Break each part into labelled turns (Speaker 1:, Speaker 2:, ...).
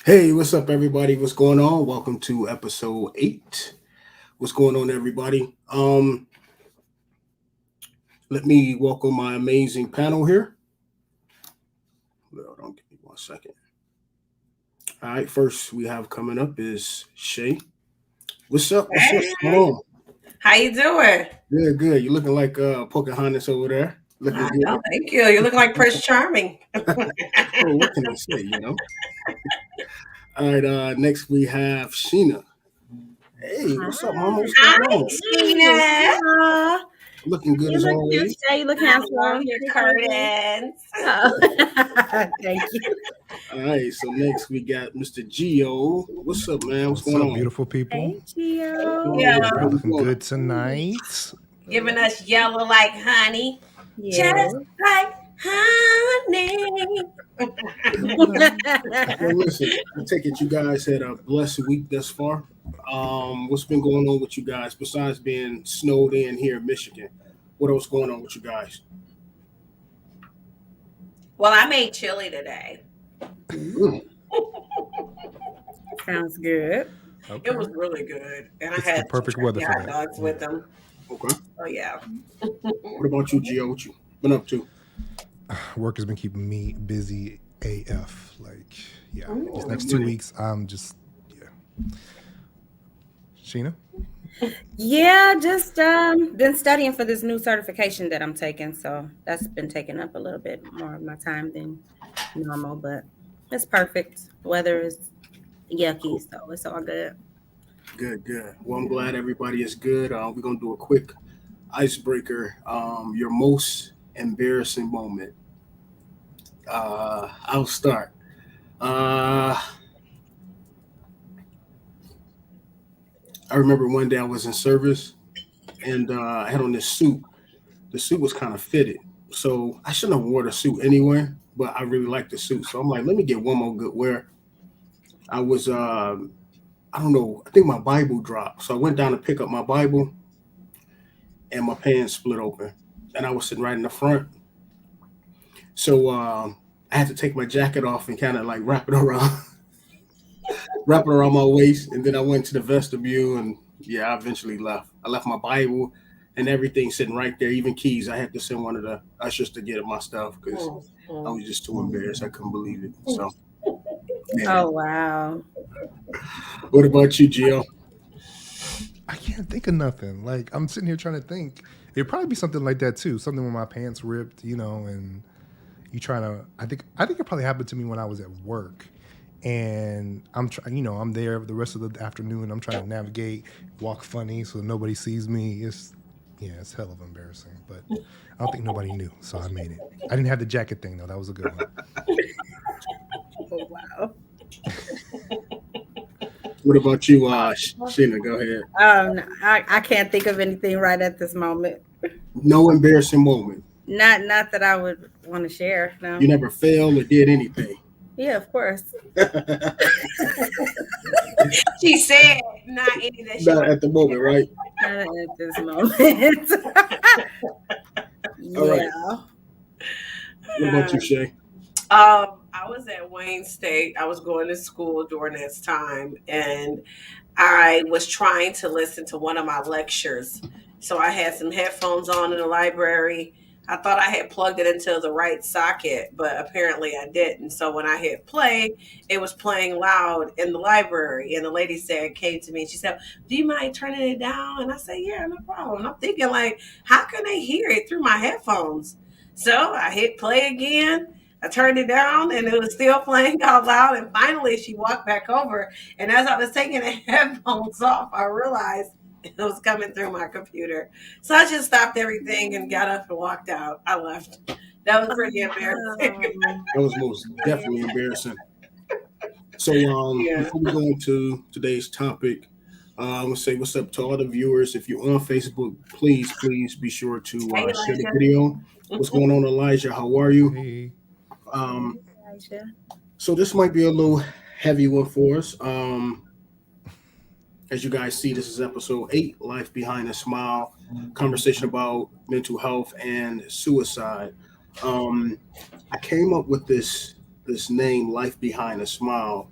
Speaker 1: Hey, what's up, everybody? What's going on? Welcome to episode 8. What's going on, everybody? Let me welcome my amazing panel here. Well, don't give me 1 second. All right, first we have coming up is Shay. What's up? What's up? What's going
Speaker 2: Hey,
Speaker 1: on?
Speaker 2: how you doing?
Speaker 1: Good, good. You're looking like Pocahontas over there. Looking
Speaker 2: I know,
Speaker 1: good.
Speaker 2: thank you. You look like Prince Charming.
Speaker 1: Oh, what can I say? All right, next we have Sheena. Hey, what's up, Mama? What's going
Speaker 2: Hi,
Speaker 1: on?
Speaker 3: Hey,
Speaker 2: Sheena.
Speaker 1: Looking good
Speaker 3: you
Speaker 1: as
Speaker 3: look cute
Speaker 1: always.
Speaker 3: today. You look
Speaker 2: I
Speaker 3: handsome.
Speaker 2: love your
Speaker 3: Hey, baby.
Speaker 2: curtains.
Speaker 3: Oh, thank you.
Speaker 1: All right, so next we got Mr. Geo. What's up, man? What's
Speaker 4: What's
Speaker 1: going
Speaker 4: up,
Speaker 1: on?
Speaker 4: beautiful people?
Speaker 3: Hey,
Speaker 1: Doing
Speaker 3: Gio.
Speaker 1: well.
Speaker 2: Yeah,
Speaker 1: How
Speaker 4: Everybody
Speaker 1: you
Speaker 4: looking
Speaker 1: doing?
Speaker 4: good tonight.
Speaker 2: giving us yellow like honey,
Speaker 3: Yeah.
Speaker 2: just like honey.
Speaker 1: Well, listen, I take it you guys had a blessed week thus far. What's been going on with you guys besides being snowed in here in Michigan? What else going on with you guys?
Speaker 2: Well, I made chili today.
Speaker 1: Mm,
Speaker 3: Sounds good.
Speaker 2: It
Speaker 4: Okay.
Speaker 2: was really good, and I
Speaker 4: It's the
Speaker 2: had some
Speaker 4: perfect weather
Speaker 2: turkey
Speaker 4: for
Speaker 2: hot
Speaker 4: that.
Speaker 2: dogs
Speaker 4: Yeah.
Speaker 2: with them.
Speaker 1: okay.
Speaker 2: Oh yeah.
Speaker 1: What about you, Gio? What you been up to?
Speaker 4: Work has been keeping me busy AF. Like, yeah. These
Speaker 2: Ooh.
Speaker 4: next
Speaker 1: I'm
Speaker 4: two
Speaker 1: with it.
Speaker 4: weeks, I'm just, yeah. Sheena?
Speaker 3: Yeah, just been studying for this new certification that I'm taking, so that's been taking up a little bit more of my time than normal, but it's perfect. Weather is yucky,
Speaker 1: Cool.
Speaker 3: so it's all good.
Speaker 1: Good, good. Well, I'm glad everybody is good. We're gonna do a quick icebreaker. Your most embarrassing moment. I'll start. Uh, I remember one day I was in service and I had on this suit. The suit was kind of fitted, so I shouldn't have wore the suit anywhere. But I really liked the suit, so I'm like, let me get one more good wear. I was, I don't know, I think my Bible dropped, so I went down to pick up my Bible, and my pants split open, and I was sitting right in the front. So I had to take my jacket off and kind of like wrap it around, wrap it around my waist, and then I went to the vestibule, and yeah, I eventually left. I left my Bible and everything sitting right there, even keys. I had to send one of the ushers to get my stuff because I
Speaker 2: Mhm.
Speaker 1: was just too embarrassed. I couldn't believe it. So yeah.
Speaker 3: Oh wow.
Speaker 1: What about you, Gio?
Speaker 4: I can't think of nothing. Like, I'm sitting here trying to think. It'd probably be something like that too. Something where my pants ripped, and you trying to. I think it probably happened to me when I was at work, and I'm trying. I'm there the rest of the afternoon. I'm trying to navigate, walk funny so nobody sees me. It's hell of embarrassing, but I don't think nobody knew, so I made it. I didn't have the jacket thing though. That was a good one.
Speaker 3: Oh wow.
Speaker 1: What about you, Sheena? Go ahead.
Speaker 3: I can't think of anything right at this moment.
Speaker 1: No embarrassing moment.
Speaker 3: Not that I would want to share.
Speaker 1: You
Speaker 3: No.
Speaker 1: never failed or did anything.
Speaker 3: Yeah, of course.
Speaker 2: She said not any that she
Speaker 1: Not
Speaker 2: want
Speaker 1: at the moment, right?
Speaker 3: Not at this moment.
Speaker 1: All right.
Speaker 3: Yeah.
Speaker 1: What about you, Shay?
Speaker 2: I was at Wayne State. I was going to school during this time, and I was trying to listen to one of my lectures. So I had some headphones on in the library. I thought I had plugged it into the right socket, but apparently I didn't. So when I hit play, it was playing loud in the library. And the lady said, came to me and she said, "Do you mind turning it down?" And I said, "Yeah, no problem." And I'm thinking, like, how can they hear it through my headphones? So I hit play again. I turned it down and it was still playing out loud. And finally, she walked back over. And as I was taking the headphones off, I realized it was coming through my computer. So I just stopped everything and got up and walked out. I left. That was pretty embarrassing.
Speaker 1: That was most definitely embarrassing. So,
Speaker 2: Yeah.
Speaker 1: before we go into today's topic, I'm gonna say what's up to all the viewers. If you're on Facebook, please be sure to
Speaker 2: Hey,
Speaker 1: share the
Speaker 2: Elijah.
Speaker 1: video. What's going on, Elijah? How are you?
Speaker 4: Hey,
Speaker 1: Um,
Speaker 3: Hey, Elijah.
Speaker 1: so this might be a little heavy one for us. As you guys see, this is episode 8, Life Behind a Smile, conversation about mental health and suicide. Um, I came up with this name, Life Behind a Smile,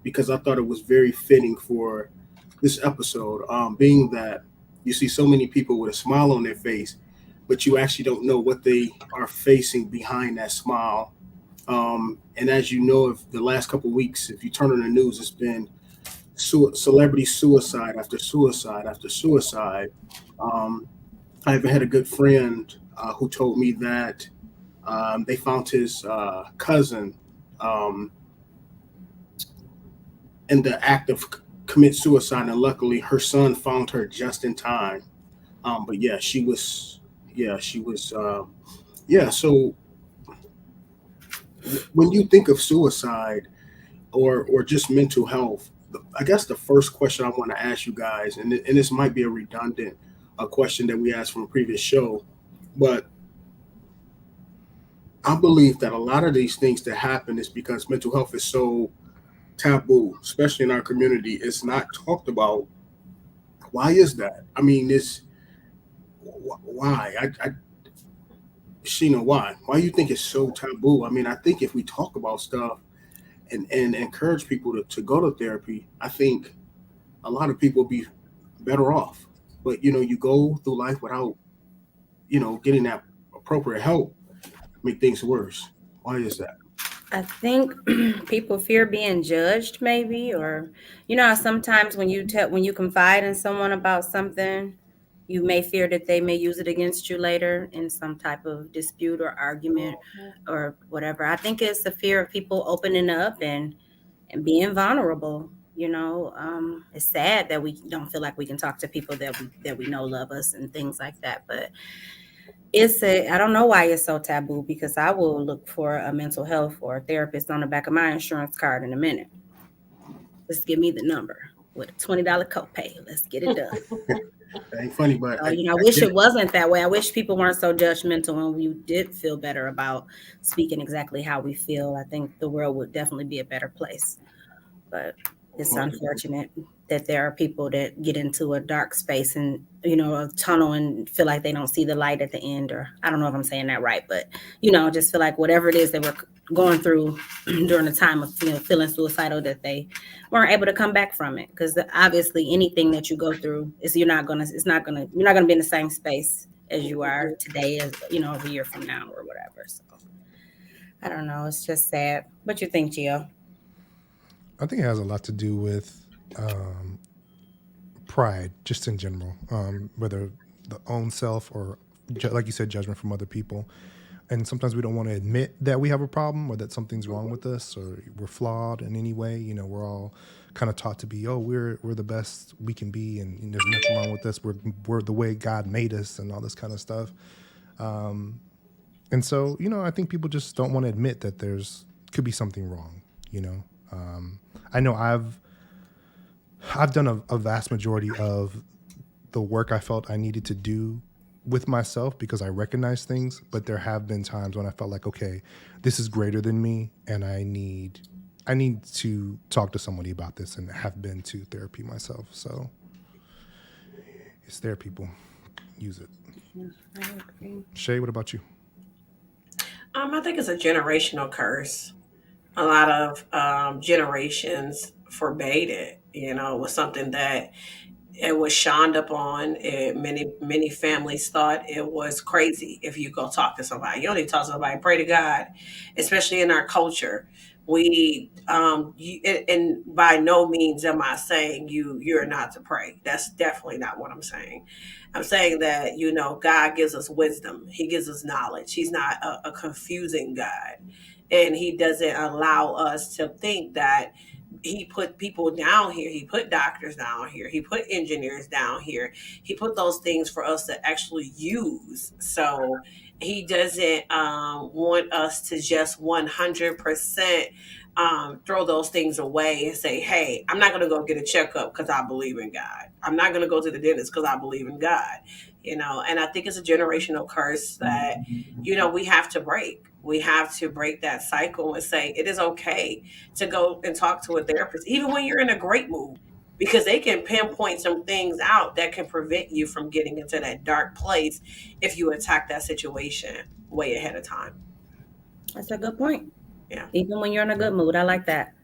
Speaker 1: because I thought it was very fitting for this episode, being that you see so many people with a smile on their face, but you actually don't know what they are facing behind that smile. And as you know, if the last couple of weeks, if you turn on the news, it's been celebrity suicide after suicide after suicide. Um, I even had a good friend who told me that they found his cousin um, in the act of commit suicide, and luckily her son found her just in time. But yeah, she was, yeah. So when you think of suicide or just mental health, I guess the first question I want to ask you guys, and this might be a redundant question that we asked from a previous show, but I believe that a lot of these things that happen is because mental health is so taboo, especially in our community. It's not talked about. Why is that? I mean, it's why? Sheena, why? Why you think it's so taboo? I mean, I think if we talk about stuff and encourage people to go to therapy, I think a lot of people will be better off. But you go through life without getting that appropriate help, make things worse. Why is that?
Speaker 3: I think people fear being judged, maybe, or sometimes when you confide in someone about something, you may fear that they may use it against you later in some type of dispute or argument or whatever. I think it's the fear of people opening up and being vulnerable. It's sad that we don't feel like we can talk to people that we know love us and things like that, but I don't know why it's so taboo, because I will look for a mental health or a therapist on the back of my insurance card in a minute. Just give me the number with a $20 copay. Let's get it done.
Speaker 1: That ain't funny, but
Speaker 3: So, I
Speaker 1: I
Speaker 3: wish
Speaker 1: get
Speaker 3: it wasn't that way. I wish people weren't so judgmental and we did feel better about speaking exactly how we feel. I think the world would definitely be a better place. But it's
Speaker 1: it.
Speaker 3: unfortunate that there are people that get into a dark space and a tunnel and feel like they don't see the light at the end, or I don't know if I'm saying that right, but just feel like whatever it is they were going through during the time of feeling suicidal, that they weren't able to come back from it, because obviously anything that you go through is you're not gonna be in the same space as you are today, as a year from now or whatever. So I don't know, it's just sad. What you think, Gio?
Speaker 4: I think it has a lot to do with um, pride, just in general, whether the own self or, like you said, judgment from other people. And sometimes we don't want to admit that we have a problem or that something's wrong with us or we're flawed in any way. We're all kind of taught to be, oh, we're the best we can be, and there's nothing wrong with us. We're the way God made us, and all this kind of stuff. And so, I think people just don't want to admit that there's could be something wrong. You know, I know I've done a vast majority of the work I felt I needed to do with myself because I recognize things, but there have been times when I felt like, okay, this is greater than me, and I need to talk to somebody about this, and have been to therapy myself. So it's there, people. Use it.
Speaker 3: I agree.
Speaker 4: Shay, what about you?
Speaker 2: I think it's a generational curse. A lot of generations forbade it. It was something that it was shunned upon. Many families thought it was crazy if you go talk to somebody. You don't need to talk to somebody. Pray to God, especially in our culture. And by no means am I saying you're not to pray. That's definitely not what I'm saying. I'm saying that God gives us wisdom. He gives us knowledge. He's not a confusing God, and He doesn't allow us to think that He put people down here. He put doctors down here. He put engineers down here. He put those things for us to actually use. So He doesn't want us to just 100% throw those things away and say, hey, I'm not going to go get a checkup because I believe in God. I'm not going to go to the dentist because I believe in God. And I think it's a generational curse that, we have to break. We have to break that cycle and say it is okay to go and talk to a therapist, even when you're in a great mood, because they can pinpoint some things out that can prevent you from getting into that dark place if you attack that situation way ahead of time.
Speaker 3: That's a good point.
Speaker 2: Yeah.
Speaker 3: Even when you're in a good mood, I like that.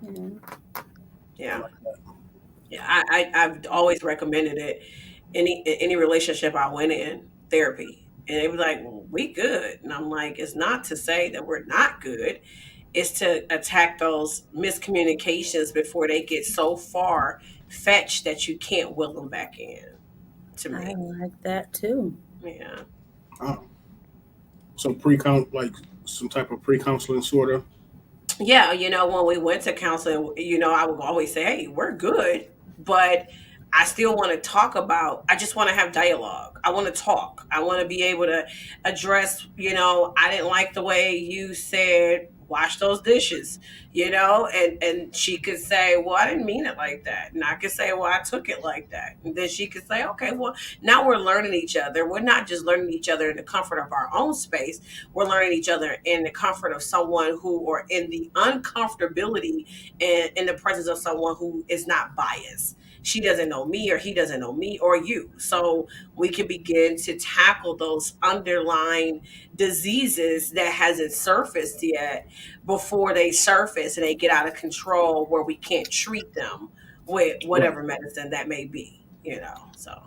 Speaker 3: Yeah.
Speaker 1: I
Speaker 2: Yeah.
Speaker 1: like that.
Speaker 2: Yeah, I've always recommended it. Any relationship I went in, therapy. And they were like, well, we good. And I'm like, it's not to say that we're not good. It's to attack those miscommunications before they get so far fetched that you can't will them back in, to
Speaker 3: I
Speaker 2: me.
Speaker 3: like that too.
Speaker 2: Yeah.
Speaker 1: Oh, so pre-count like some type of pre-counseling sort of.
Speaker 2: Yeah, when we went to counseling, I would always say, hey, we're good, but I still want to talk about, I just want to have dialogue. I want to talk. I want to be able to address, I didn't like the way you said, wash those dishes, and she could say, well, I didn't mean it like that. And I could say, well, I took it like that. And then she could say, okay, well, now we're learning each other. We're not just learning each other in the comfort of our own space, we're learning each other in the comfort of someone who, or in the uncomfortability and in the presence of someone who is not biased. She doesn't know me, or he doesn't know me or you. So we can begin to tackle those underlying diseases that hasn't surfaced yet before they surface and they get out of control where we can't treat them with
Speaker 1: Right.
Speaker 2: whatever medicine that may be. So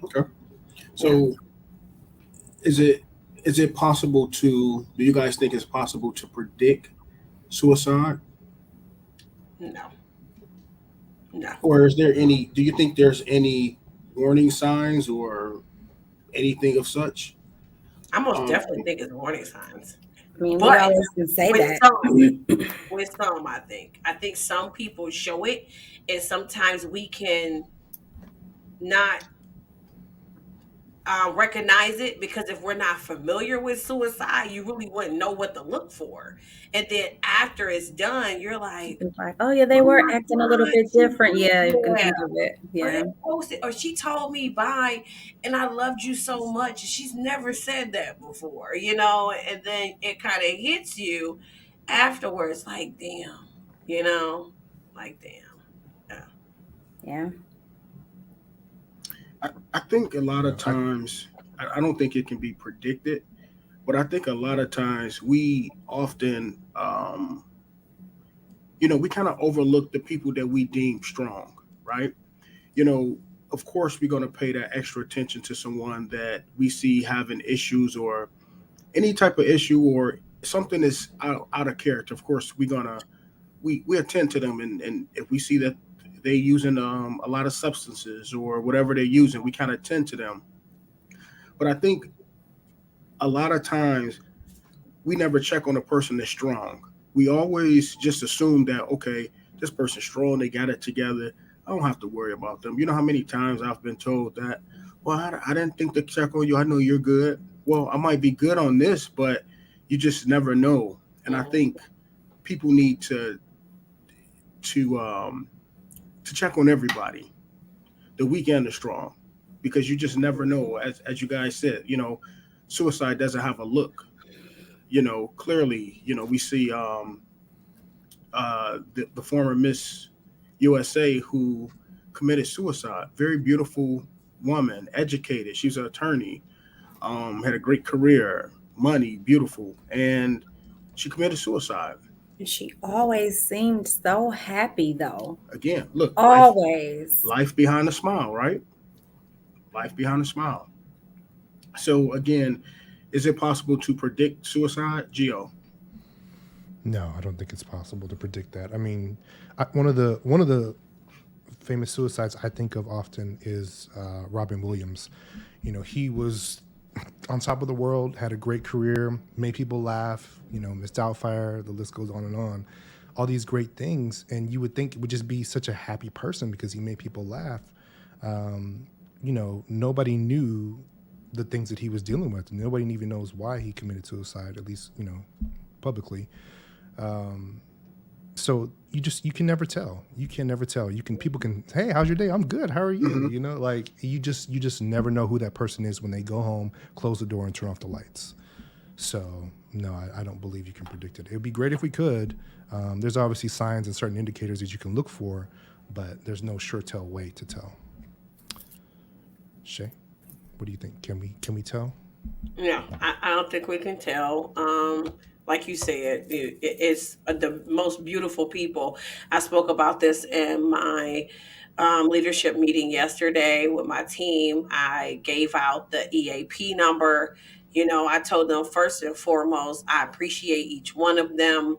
Speaker 1: Okay.
Speaker 2: yeah.
Speaker 1: So is it possible to? Do you guys think it's possible to predict suicide,
Speaker 2: No. No.
Speaker 1: or is there any? Do you think there's any warning signs or anything of such?
Speaker 2: I most
Speaker 1: Um,
Speaker 2: definitely think it's warning signs.
Speaker 3: I mean, we
Speaker 2: But
Speaker 3: always can say
Speaker 2: with
Speaker 3: that.
Speaker 2: some, I think some people show it, and sometimes we can not recognize it, because if we're not familiar with suicide, you really wouldn't know what to look for. And then after it's done, you're like,
Speaker 3: It's like, oh yeah, they
Speaker 2: oh
Speaker 3: were
Speaker 2: my
Speaker 3: acting a little
Speaker 2: God,
Speaker 3: bit
Speaker 2: she
Speaker 3: different.
Speaker 2: did
Speaker 3: Yeah, you can
Speaker 2: that.
Speaker 3: think of it.
Speaker 2: Or
Speaker 3: Yeah.
Speaker 2: they posted, or she told me bye, and I loved you so much. She's never said that before. And then it kind of hits you afterwards, like, damn, you know, like, damn. Yeah.
Speaker 3: Yeah.
Speaker 1: I think a lot of
Speaker 4: No, I
Speaker 1: times, I don't think it can be predicted, but I think a lot of times we often, we kind of overlook the people that we deem strong, right? You know, of course, we're going to pay that extra attention to someone that we see having issues or any type of issue or something is out of character. Of course, we attend to them, and if we see that they using a lot of substances or whatever they're using, we kind of tend to them. But I think a lot of times we never check on a person that's strong. We always just assume that, okay, this person's strong, they got it together. I don't have to worry about them. You know how many times I've been told that, well, I didn't think to check on you. I know you're good. Well, I might be good on this, but you just never know. And I
Speaker 2: Mhm.
Speaker 1: think people need to um, to check on everybody, the weak and the strong, because you just never know. As you guys said, suicide doesn't have a look. Clearly, we see the former Miss USA who committed suicide. Very beautiful woman, educated. She was an attorney, had a great career, money, beautiful, and she committed suicide.
Speaker 3: And she always seemed so happy though.
Speaker 1: Again, look,
Speaker 3: Always.
Speaker 1: life behind the smile, right? Life behind the smile. So again, is it possible to predict suicide, Geo?
Speaker 4: no, I don't think it's possible to predict that. I mean, one of the famous suicides I think of often is Robin Williams. He was on top of the world, had a great career, made people laugh. Miss Doubtfire, the list goes on and on. All these great things, and you would think it would just be such a happy person because he made people laugh. Nobody knew the things that he was dealing with. Nobody even knows why he committed suicide, at least publicly. So you can never tell. You can never tell. People can, hey, how's your day? I'm good. How are you?
Speaker 1: Hmm.
Speaker 4: Like you just never know who that person is when they go home, close the door, and turn off the lights. So no, I don't believe you can predict it. It would be great if we could. There's obviously signs and certain indicators that you can look for, but there's no sure tell way to tell. Shay, what do you think? Can we tell?
Speaker 2: Yeah, I don't think we can tell. Like you said, it's the most beautiful people. I spoke about this in my leadership meeting yesterday with my team. I gave out the EAP number. You know, I told them first and foremost, I appreciate each one of them.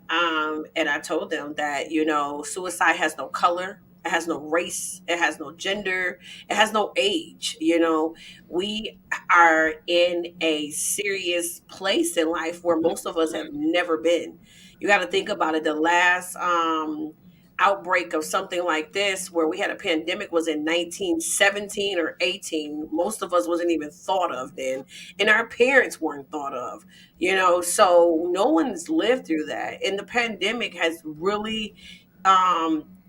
Speaker 2: And I told them that, you know, suicide has no color, it has no race, it has no gender, it has no age. You know, we are in a serious place in life where most of us have never been. You got to think about it. The last outbreak of something like this, where we had a pandemic, was in 1917 or 18. Most of us wasn't even thought of then, and our parents weren't thought of. You know, so no one's lived through that, and the pandemic has really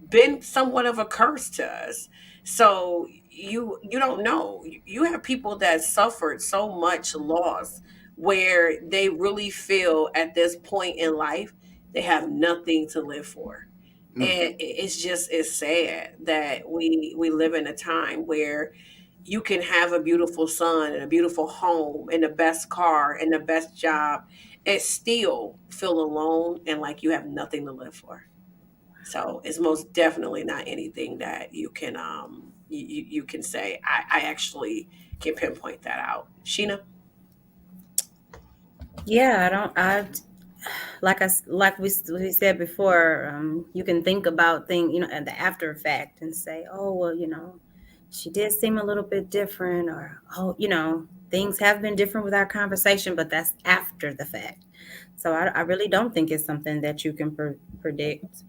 Speaker 2: been somewhat of a curse to us. So you don't know. You have people that suffered so much loss where they really feel at this point in life they have nothing to live for.
Speaker 1: Mm,
Speaker 2: And it's sad that we live in a time where you can have a beautiful son and a beautiful home and the best car and the best job and still feel alone and like you have nothing to live for. So it's most definitely not anything that you can you can say. I actually can pinpoint that out. Sheena?
Speaker 3: Yeah, I don't. Like we said before, you can think about things, and the after effect, and say, oh well, she did seem a little bit different, or oh, things have been different with our conversation, but that's after the fact. So I really don't think it's something that you can predict.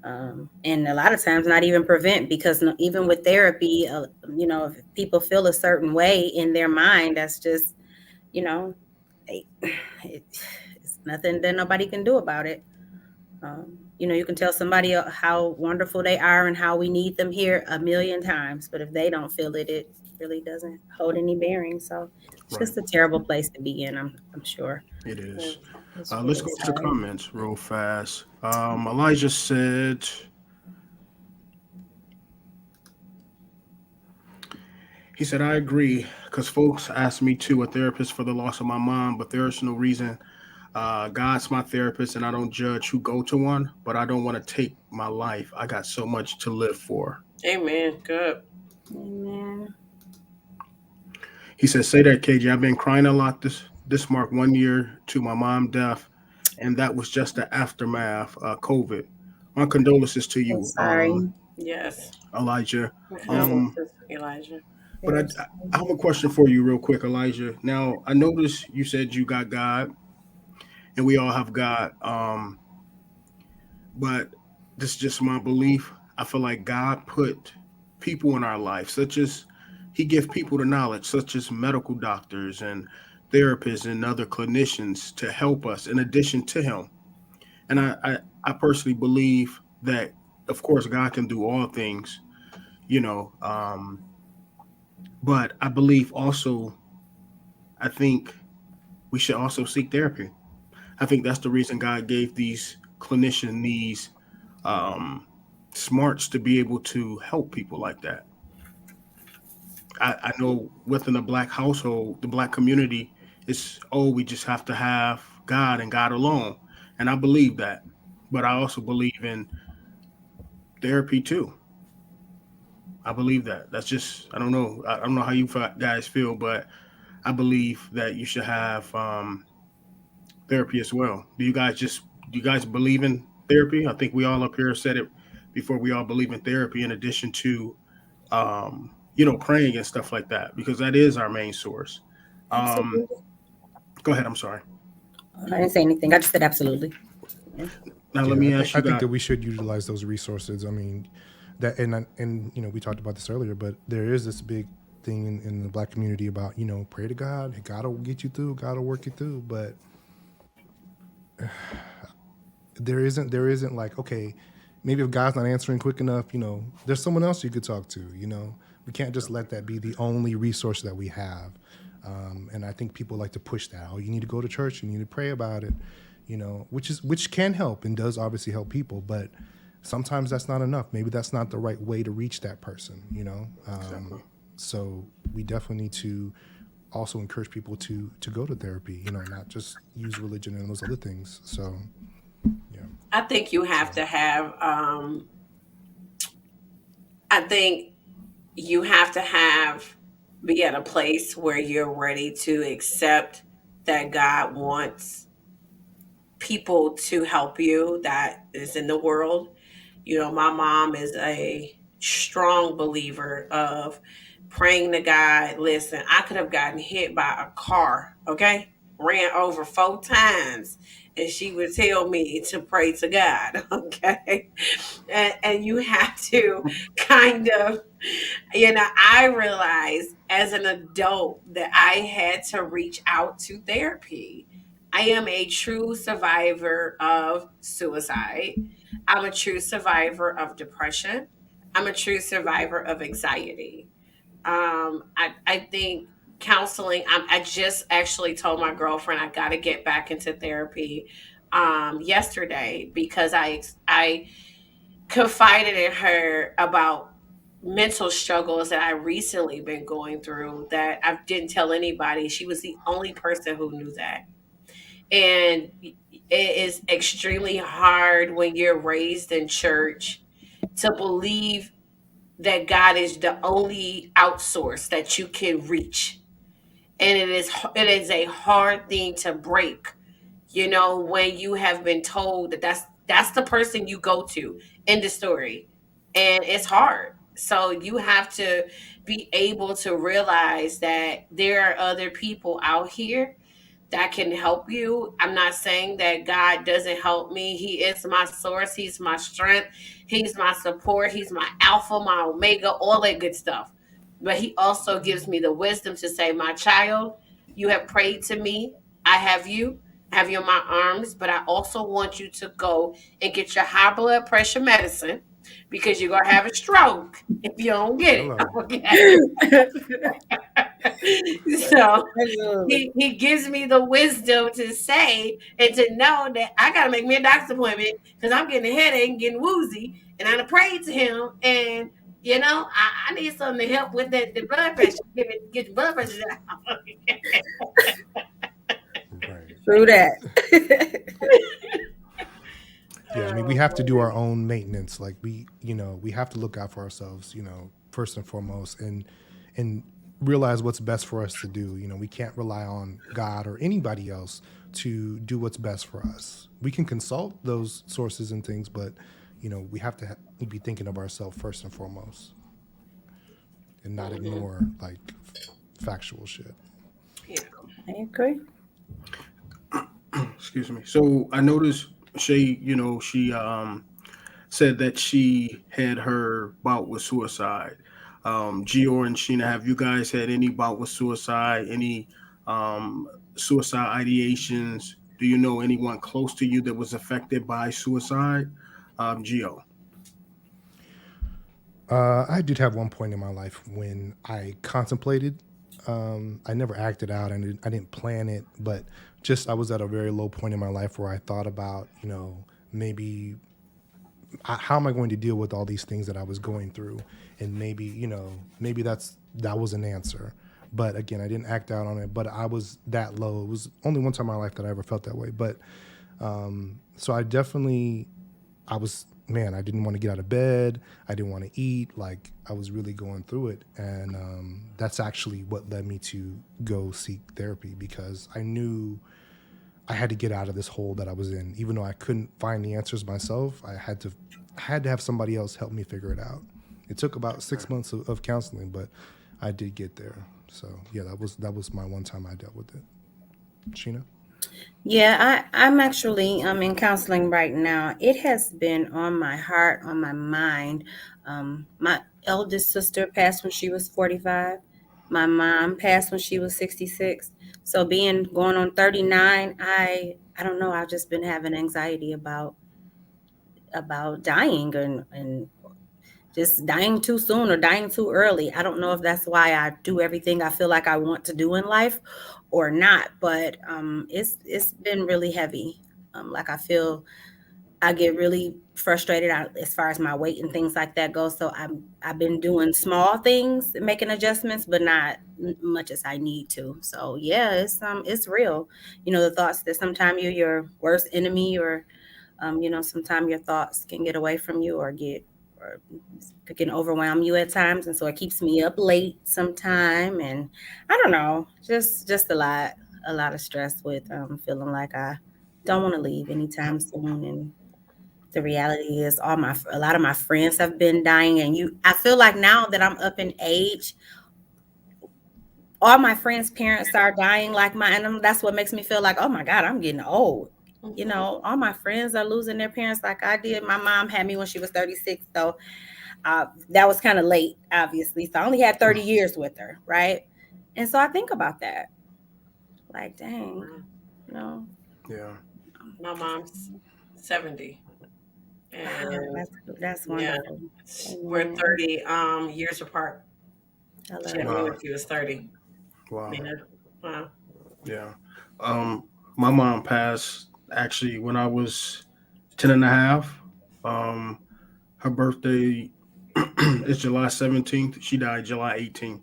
Speaker 3: And a lot of times not even prevent, because even with therapy, if people feel a certain way in their mind, that's just, you know, it, it's nothing that nobody can do about it. You can tell somebody how wonderful they are and how we need them here a million times, but if they don't feel it, it really doesn't hold any bearing. So it's
Speaker 1: right.
Speaker 3: just a terrible place to be in. I'm sure.
Speaker 1: It
Speaker 2: Yeah.
Speaker 1: is.
Speaker 3: It's
Speaker 1: Let's
Speaker 3: really
Speaker 1: go to the
Speaker 3: sad.
Speaker 1: comments real fast. Elijah said, he said, I agree because folks ask me to a therapist for the loss of my mom, but there is no reason. God's my therapist, and I don't judge who go to one, but I don't want to take my life. I got so much to live for.
Speaker 2: Amen. Good.
Speaker 3: Amen.
Speaker 1: He said, say that, KJ. I've been crying a lot this marked 1 year to my mom death, and that was just the aftermath COVID. My condolences to
Speaker 3: So
Speaker 1: you,
Speaker 3: sorry.
Speaker 2: Yes.
Speaker 1: Elijah.
Speaker 2: My
Speaker 3: Yeah,
Speaker 1: Um,
Speaker 2: condolences, Elijah.
Speaker 1: but
Speaker 3: very
Speaker 1: I
Speaker 3: sorry.
Speaker 1: have a question for you, real quick, Elijah. Now, I noticed you said you got God, and we all have God. But this is just my belief. I feel like God put people in our life, such as He give people the knowledge, such as medical doctors and therapists and other clinicians to help us in addition to Him. And I personally believe that, of course, God can do all things, you know. But I believe also, I think we should also seek therapy. I think that's the reason God gave these clinicians these um, smarts to be able to help people like that. I know within a black household, the black community, it's, oh, we just have to have God and God alone. And I believe that. But I also believe in therapy too. I believe that. That's just, I don't know. I don't know how you guys feel, but I believe that you should have therapy as well. Do you guys believe in therapy? I think we all up here said it before. We all believe in therapy in addition to praying and stuff like that, because that is our main source. Um,
Speaker 3: Absolutely.
Speaker 1: go ahead. I'm sorry.
Speaker 3: I didn't say anything. I just said absolutely. Yeah.
Speaker 1: Now let
Speaker 4: Yeah,
Speaker 1: me ask
Speaker 4: I
Speaker 1: you
Speaker 4: think
Speaker 1: guys.
Speaker 4: that we should utilize those resources. I mean, that and we talked about this earlier, but there is this big thing in the black community about pray to God. God will get you through. God will work you through. But there isn't like, okay, maybe if God's not answering quick enough, there's someone else you could talk to. We can't just let that be the only resource that we have. And I think people like to push that. Oh, you need to go to church. You need to pray about it. Which can help and does obviously help people, but sometimes that's not enough. Maybe that's not the right way to reach that person.
Speaker 1: Exactly.
Speaker 4: So we definitely need to also encourage people to go to therapy. You know, not just use religion and those other things. So yeah.
Speaker 2: I think you
Speaker 4: So
Speaker 2: have to have I think you have to have be at a place where you're ready to accept that God wants people to help you that is in the world. You know, my mom is a strong believer of praying to God. Listen, I could have gotten hit by a car, okay? Ran over 4 times, and she would tell me to pray to God, okay? And you have to kind of, I realized as an adult that I had to reach out to therapy. I am a true survivor of suicide. I'm a true survivor of depression. I'm a true survivor of anxiety. I think counseling, I just actually told my girlfriend I got to get back into therapy yesterday because I confided in her about mental struggles that I recently been going through that I didn't tell anybody. She was the only person who knew that. And it is extremely hard when you're raised in church to believe that God is the only outsource that you can reach. And it is a hard thing to break, when you have been told that that's the person you go to in the story. And it's hard. So you have to be able to realize that there are other people out here that can help you. I'm not saying that God doesn't help me. He is my source, he's my strength, he's my support, he's my alpha, my omega, all that good stuff. But he also gives me the wisdom to say, my child, you have prayed to me. I have you. I have you in my arms, but I also want you to go and get your high blood pressure medicine because you're gonna have a stroke if you don't get it.
Speaker 4: hello.
Speaker 2: Okay. So
Speaker 3: Absolutely.
Speaker 2: he gives me the wisdom to say and to know that I gotta make me a doctor's appointment because I'm getting a headache and getting woozy, and I prayed to him, and I need something to help with the blood pressure, get the blood pressure down.
Speaker 4: Right.
Speaker 3: True that.
Speaker 4: Yeah, I mean, we
Speaker 2: Oh,
Speaker 4: have to do our
Speaker 2: boy.
Speaker 4: own maintenance. Like we have to look out for ourselves, first and foremost, and realize what's best for us to do. You know, we can't rely on God or anybody else to do what's best for us. We can consult those sources and things, but we have to be thinking of ourselves first and foremost, and not
Speaker 2: Mhm.
Speaker 4: ignore like factual shit.
Speaker 2: Yeah.
Speaker 3: I agree.
Speaker 1: Excuse me. So I noticed Shay, she said that she had her bout with suicide. Gio and Sheena, have you guys had any bout with suicide? Any um, suicide ideations? Do you know anyone close to you that was affected by suicide? Gio.
Speaker 4: I did have one point in my life when I contemplated. I never acted out. I didn't plan it, but just I was at a very low point in my life where I thought about, maybe how am I going to deal with all these things that I was going through, and maybe that was an answer. But again, I didn't act out on it. But I was that low. It was only one time in my life that I ever felt that way. But so I definitely I was man, I didn't want to get out of bed. I didn't want to eat. Like I was really going through it, and that's actually what led me to go seek therapy because I knew I had to get out of this hole that I was in. Even though I couldn't find the answers myself, I had to have somebody else help me figure it out. It took about 6 months of counseling, but I did get there. So yeah, that was my one time I dealt with it. Sheena.
Speaker 3: Yeah, I'm actually in counseling right now. It has been on my heart, on my mind. My eldest sister passed when she was 45. My mom passed when she was 66. So being going on 39, I don't know, I've just been having anxiety about dying and just dying too soon or dying too early. I don't know if that's why I do everything I feel like I want to do in life or not, but it's been really heavy. Like I get really frustrated out as far as my weight and things like that go. So I've been doing small things, making adjustments, but not much as I need to. So yeah, it's real. You know, the thoughts that sometimes you're your worst enemy, or you know, sometimes your thoughts can get away from you, or can overwhelm you at times, and so it keeps me up late sometime. And I don't know, just a lot of stress with feeling like I don't want to leave anytime soon. And the reality is a lot of my friends have been dying, and I feel like now that I'm up in age, all my friends' parents are dying like mine, and that's what makes me feel like, oh my God, I'm getting old. You
Speaker 2: Mhm.
Speaker 3: know, all my friends are losing their parents like I did. My mom had me when she was 36, so that was kind of late, obviously. So I only had 30 years with her, right? And so I think about that, like, dang,
Speaker 2: Wow.
Speaker 3: you know,
Speaker 1: Yeah.
Speaker 2: My mom's 70,
Speaker 3: wow,
Speaker 2: and
Speaker 3: that's
Speaker 2: yeah,
Speaker 3: wonderful.
Speaker 2: we're
Speaker 3: Amen.
Speaker 2: 30 years apart.
Speaker 3: I
Speaker 2: She
Speaker 3: love
Speaker 2: had me
Speaker 3: that.
Speaker 1: Wow.
Speaker 2: when she was 30.
Speaker 1: Wow.
Speaker 2: Yeah. Wow.
Speaker 1: Yeah. Um, my mom passed actually when I was 10 and a half. Um, her birthday is July 17th. She died July 18th.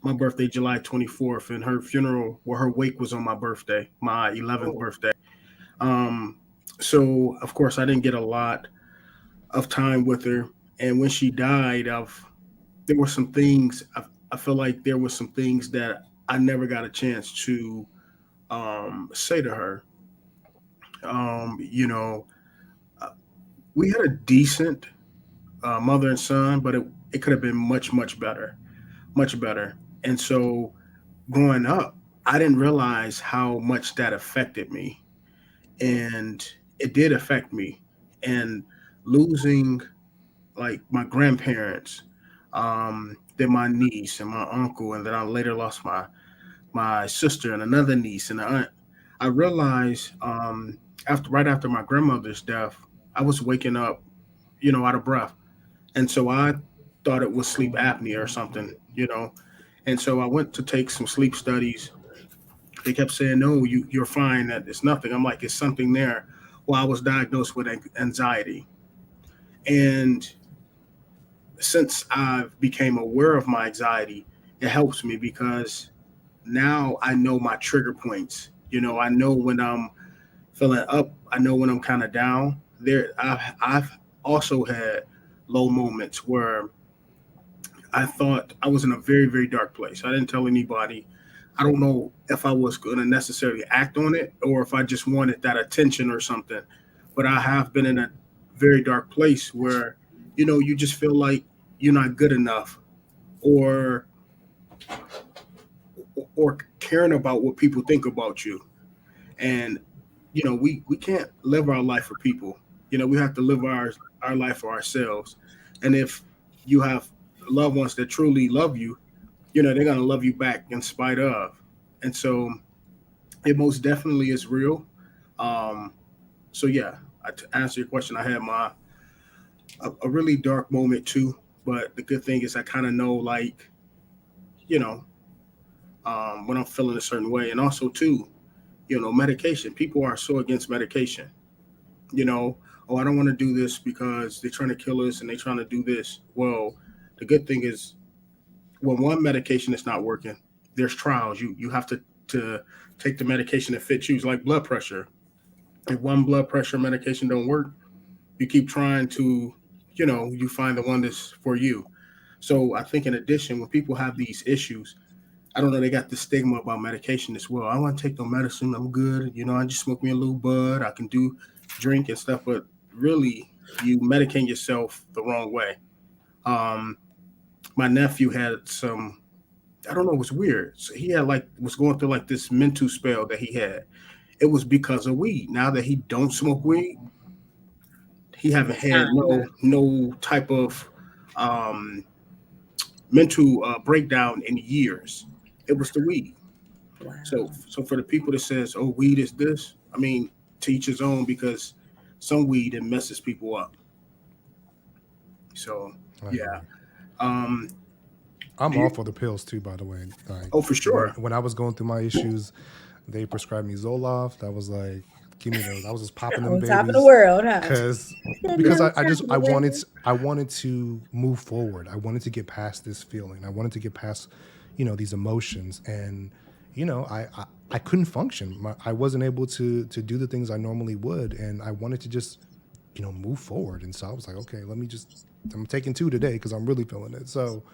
Speaker 1: My birthday, July 24th, and her funeral, well, her wake was on my birthday, my 11th
Speaker 2: Oh,
Speaker 1: birthday. Um, so, of course, I didn't get a lot of time with her. And when she died, there were some things, I feel like there were some things that I never got a chance to say to her. You know, uh, we had a decent mother and son, but it could have been much, much better, much better. And so growing up, I didn't realize how much that affected me.
Speaker 2: mm,
Speaker 1: And it did affect me. And losing like my grandparents, then my niece and my uncle, and then I later lost my sister and another niece and an aunt. I realized right after my grandmother's death, I was waking up, out of breath, and so I thought it was sleep apnea or something, and so I went to take some sleep studies. They kept saying, "No, you're fine. That it's nothing." I'm like, "It's something there." Well, I was diagnosed with anxiety, and since I became aware of my anxiety, it helps me because now I know my trigger points. I know when I'm feeling up. I know when I'm kind of down. I've also had low moments where I thought I was in a very, very dark place. I didn't tell anybody. I don't know if I was going to necessarily act on it or if I just wanted that attention or something. But I have been in a very dark place where, you just feel like you're not good enough, or or caring about what people think about you. And we can't live our life for people. We have to live our life for ourselves. And if you have loved ones that truly love you, they're gonna love you back in spite of. And so it most definitely is real. Um, so yeah, to answer your question, I had a really dark moment too. But the good thing is I kind of know, like, you know when I'm feeling a certain way, and also too, medication. People are so against medication. you know, oh, I don't want to do this because they're trying to kill us and they're trying to do this. Well, the good thing is when one medication is not working, there's trials. You have to take the medication that fits you, like blood pressure. If one blood pressure medication don't work, you keep trying to, you find the one that's for you. So I think in addition, when people have these issues, I don't know, they got the stigma about medication as well. I don't want to take no medicine. I'm good. I just smoke me a little bud. I can do drink and stuff, but really, you medicate yourself the wrong way. Um, my nephew had some. I don't know. It was weird. So he had was going through like this mental spell that he had. It was because of weed. Now that he don't smoke weed, he haven't
Speaker 3: It's
Speaker 1: had
Speaker 3: time.
Speaker 1: no type of um, mental breakdown in years. It was the weed. So,
Speaker 3: Wow.
Speaker 1: so for the people that says, "Oh, weed is this," I mean, to each his own, because some weed it messes people up. So,
Speaker 4: I
Speaker 1: yeah.
Speaker 4: agree.
Speaker 1: Um,
Speaker 4: I'm
Speaker 1: do
Speaker 4: all
Speaker 1: you?
Speaker 4: for the pills too, by the way. Like
Speaker 1: Oh, for
Speaker 4: when
Speaker 1: sure.
Speaker 4: when I was going through my issues, they prescribed me Zoloft. That was like Give me those. I was just popping them
Speaker 3: On top of the
Speaker 4: babies
Speaker 3: world, huh?
Speaker 4: because
Speaker 3: Sitting
Speaker 4: because
Speaker 3: on
Speaker 4: I
Speaker 3: top
Speaker 4: just
Speaker 3: of the world.
Speaker 4: I wanted to move forward. I wanted to get past this feeling. I wanted to get past, these emotions, and I couldn't function. I wasn't able to do the things I normally would, and I wanted to just move forward. And so I was like, okay, I'm taking two today because I'm really feeling it. So,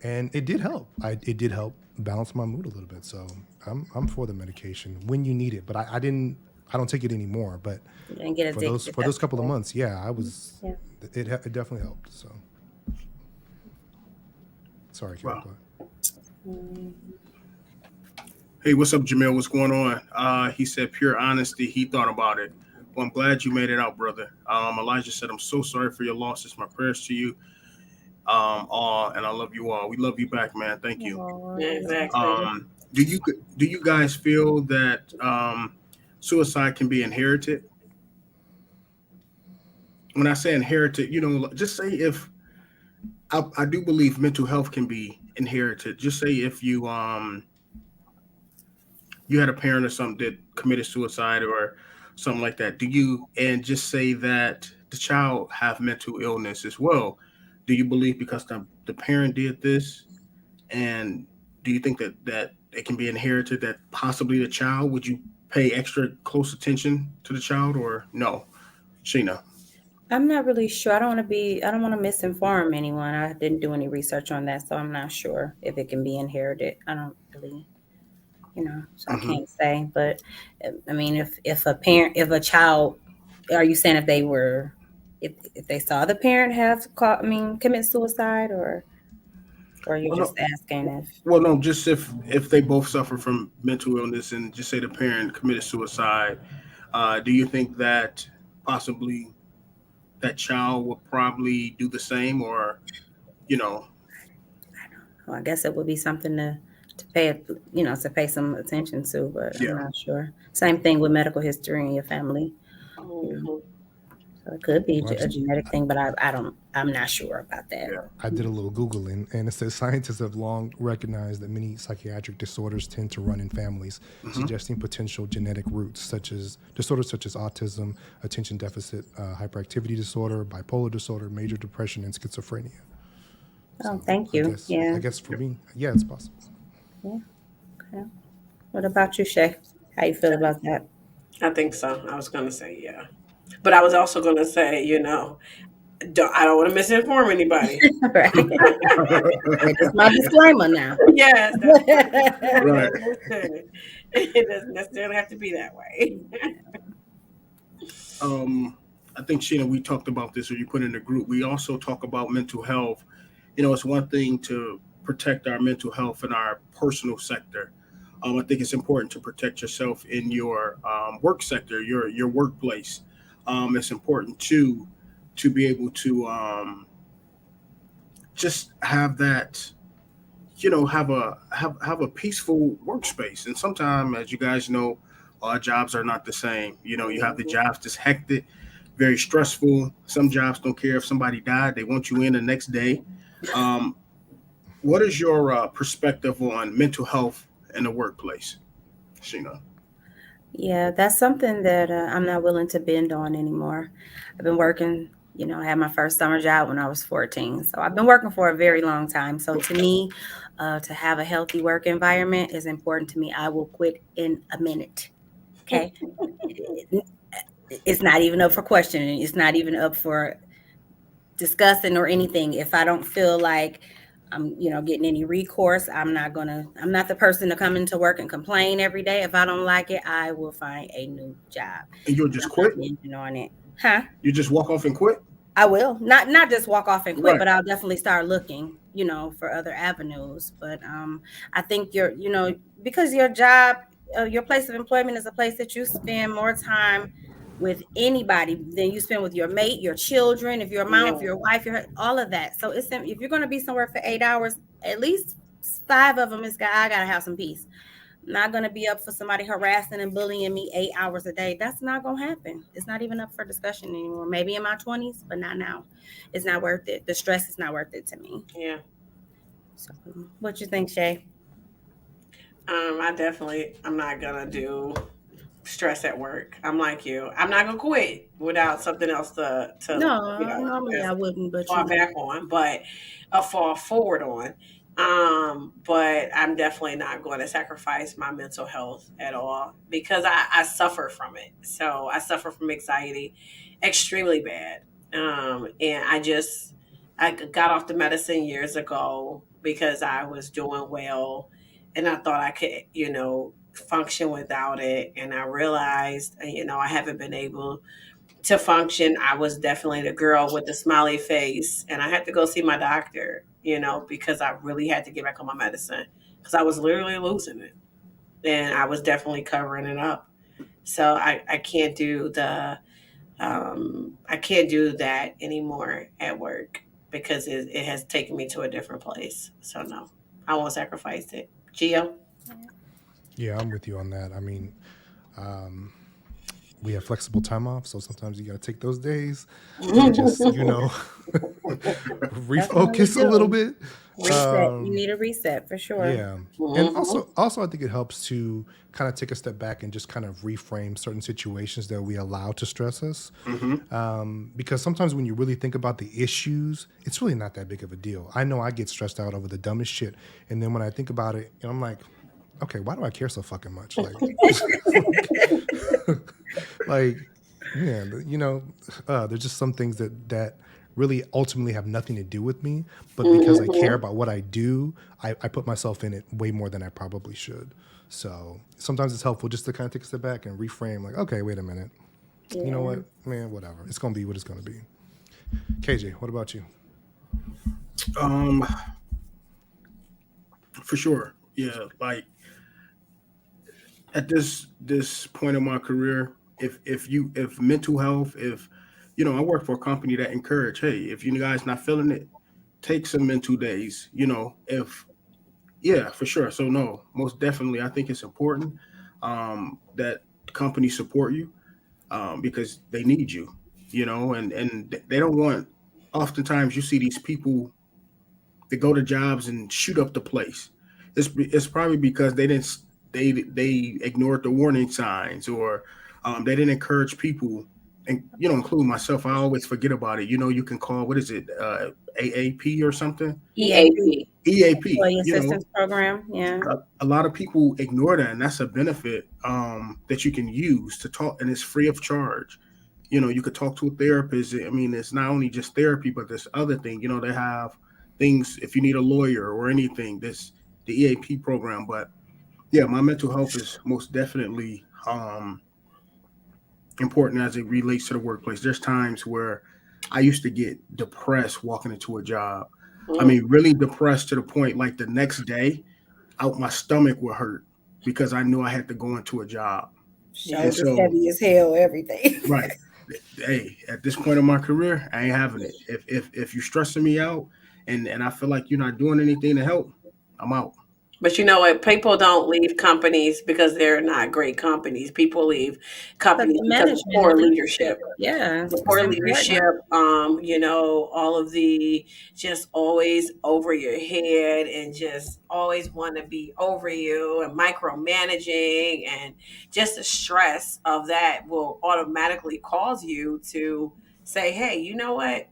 Speaker 4: and it did help. It did help balance my mood a little bit. So I'm for the medication when you need it, but I don't take it anymore. But
Speaker 3: You didn't get
Speaker 4: for those
Speaker 3: addicted.
Speaker 4: for those
Speaker 3: That's
Speaker 4: couple of
Speaker 3: good.
Speaker 4: months, yeah, I was.
Speaker 3: Yeah.
Speaker 4: It definitely helped. So sorry, Karen.
Speaker 1: Wow.
Speaker 4: Go ahead.
Speaker 1: Hey, what's up, Jamil? What's going on? He said pure honesty. He thought about it. Well, I'm glad you made it out, brother. Elijah said, I'm so sorry for your losses. My prayers to you. All, and I love you all. We love you back, man. Thank you.
Speaker 3: Oh,
Speaker 2: Yeah,
Speaker 3: yeah.
Speaker 2: exactly.
Speaker 1: Do you guys feel that suicide can be inherited? When I say inherited, just say if I do believe mental health can be inherited. Just say if you had a parent or something that committed suicide or something like that. Do you and just say that the child have mental illness as well? Do you believe because the parent did this, and do you think that it can be inherited that possibly the child? Would you pay extra close attention to the child or no? Sheena.
Speaker 3: I'm not really sure. I don't want to misinform anyone. I didn't do any research on that, so I'm not sure if it can be inherited. I don't really, so I
Speaker 1: Hmm.
Speaker 3: can't say. But I mean, if a child, are you saying if they saw the parent commit suicide, or are you
Speaker 1: Well,
Speaker 3: just
Speaker 1: no.
Speaker 3: asking if?
Speaker 1: Well, no. Just if they both suffer from mental illness and just say the parent committed suicide, do you think that possibly that child will probably do the same, or you know,
Speaker 3: Well, I guess it would be something to pay some attention to, but I'm
Speaker 1: yeah.
Speaker 3: not sure. Same thing with medical history in your family. You know.
Speaker 2: Mhm.
Speaker 3: So it could be
Speaker 4: Well,
Speaker 3: a genetic thing, but I'm not sure about that.
Speaker 1: Yeah.
Speaker 4: I did a little Googling, and it says scientists have long recognized that many psychiatric disorders tend to run in families,
Speaker 1: Hmm.
Speaker 4: suggesting potential genetic roots, such as disorders such as autism, attention deficit hyperactivity disorder, bipolar disorder, major depression, and schizophrenia.
Speaker 3: Oh,
Speaker 4: So
Speaker 3: thank you.
Speaker 4: I
Speaker 3: Yeah.
Speaker 4: guess for me, yeah, it's possible.
Speaker 3: Yeah. Okay. What about you, Shay? How you feel about that?
Speaker 2: I think so. I was gonna say yeah, but I was also gonna say, I don't want to misinform anybody.
Speaker 3: Right. That's my disclaimer now.
Speaker 2: Yes, that's my
Speaker 1: Right.
Speaker 2: disclaimer. Listen, it doesn't necessarily have to be that way.
Speaker 1: Um, I think Sheena, we talked about this, or you put in the group. We also talk about mental health. It's one thing to protect our mental health in our personal sector. I think it's important to protect yourself in your work sector, your workplace. It's important to be able to just have that, have a peaceful workspace. And sometimes, as you guys know, our jobs are not the same. You have the
Speaker 2: Mhm.
Speaker 1: jobs that's hectic, very stressful. Some jobs don't care if somebody died; they want you in the next day. Um, what is your perspective on mental health in the workplace, Sheena?
Speaker 3: Yeah, that's something that I'm not willing to bend on anymore. I've been working, I had my first summer job when I was 14. So I've been working for a very long time. So to me, to have a healthy work environment is important to me. I will quit in a minute. Okay. It's not even up for questioning. It's not even up for discussing or anything. If I don't feel like I'm, getting any recourse, I'm not the person to come into work and complain every day. If I don't like it, I will find a new job.
Speaker 1: And you'll
Speaker 3: And
Speaker 1: just
Speaker 3: I'm not
Speaker 1: quit?
Speaker 3: bending on it. Huh?
Speaker 1: You just walk off and quit?
Speaker 3: I will not just walk off and quit,
Speaker 1: Right.
Speaker 3: but I'll definitely start looking, for other avenues. But I think because your job, your place of employment is a place that you spend more time with anybody than you spend with your mate, your children, if you're a mom, if
Speaker 2: Yeah.
Speaker 3: you're a wife, all of that. So if you're going to be somewhere for 8 hours, at least 5 of them I gotta have some peace. Not going to be up for somebody harassing and bullying me 8 hours a day. That's not going to happen. It's not even up for discussion anymore. Maybe in my 20s, but not now. It's not worth it. The stress is not worth it to me.
Speaker 2: Yeah.
Speaker 3: So, what you think, Shay?
Speaker 2: I'm not gonna do stress at work. I'm like you. I'm not gonna quit without something else to
Speaker 3: No, normally I wouldn't, but
Speaker 2: fall back on, but fall forward on. But I'm definitely not going to sacrifice my mental health at all because I suffer from it. So I suffer from anxiety extremely bad. And I got off the medicine years ago because I was doing well and I thought I could, function without it. And I realized, I haven't been able to function. I was definitely the girl with the smiley face, and I had to go see my doctor, because I really had to get back on my medicine because I was literally losing it, and I was definitely covering it up. So I can't do I can't do that anymore at work because it has taken me to a different place. So no, I won't sacrifice it. Gio.
Speaker 4: Yeah, I'm with you on that. I mean, um, we have flexible time off, so sometimes you got to take those days and just
Speaker 3: definitely
Speaker 4: refocus a little
Speaker 3: do.
Speaker 4: bit.
Speaker 3: Reset. You need a reset for sure.
Speaker 4: Yeah. And
Speaker 2: Mhm.
Speaker 4: also I think it helps to kind of take a step back and just kind of reframe certain situations that we allow to stress us.
Speaker 1: Hmm.
Speaker 4: Because sometimes when you really think about the issues, it's really not that big of a deal. I know I get stressed out over the dumbest shit. And then when I think about it, I'm like, okay, why do I care so fucking much? Like, like, man, there's just some things that really ultimately have nothing to do with me, but because I care
Speaker 2: Mhm.
Speaker 4: about what I do, I put myself in it way more than I probably should. So sometimes it's helpful just to kind of take a step back and reframe, like, okay, wait a minute. You know
Speaker 3: Yeah.
Speaker 4: what, man, whatever. It's gonna be what it's gonna be. KJ, what about you?
Speaker 1: Um, for sure. Yeah, like at this point in my career, if mental health, if I work for a company that encourage, hey, if you guys not feeling it, take some mental days. If yeah, for sure. So no, most definitely, I think it's important that companies support you because they need you. And they don't want. Oftentimes, you see these people that go to jobs and shoot up the place. It's probably because they ignored the warning signs, or they didn't encourage people, and including myself. I always forget about it. You can call, what is it, AAP or something,
Speaker 3: EAP,
Speaker 2: EAP.
Speaker 1: EAP.
Speaker 3: Employee Assistance Program. Yeah.
Speaker 1: A lot of people ignore that, and that's a benefit that you can use to talk, and it's free of charge. You could talk to a therapist. I mean, it's not only just therapy, but there's other thing. They have things if you need a lawyer or anything. This the EAP program, but yeah, my mental health is most definitely important as it relates to the workplace. There's times where I used to get depressed walking into a job. I
Speaker 2: Mm.
Speaker 1: mean, really depressed to the point like the next day, out my stomach would hurt because I knew I had to go into a job. And
Speaker 2: Yeah.
Speaker 3: Shoulders
Speaker 1: so,
Speaker 3: heavy as hell, everything.
Speaker 1: right, hey, at this point in my career, I ain't having it. If you're stressing me out, and I feel like you're not doing anything to help, I'm out.
Speaker 2: But you know what? People don't leave companies because they're not great companies. People leave
Speaker 3: But
Speaker 2: companies
Speaker 3: the
Speaker 2: because of
Speaker 3: management and
Speaker 2: poor
Speaker 3: leadership,
Speaker 2: leadership.
Speaker 3: yeah,
Speaker 2: The
Speaker 3: it's
Speaker 2: poor
Speaker 3: important.
Speaker 2: leadership, all of the just always over your head and just always want to be over you and micromanaging and just the stress of that will automatically cause you to say, hey, you know what?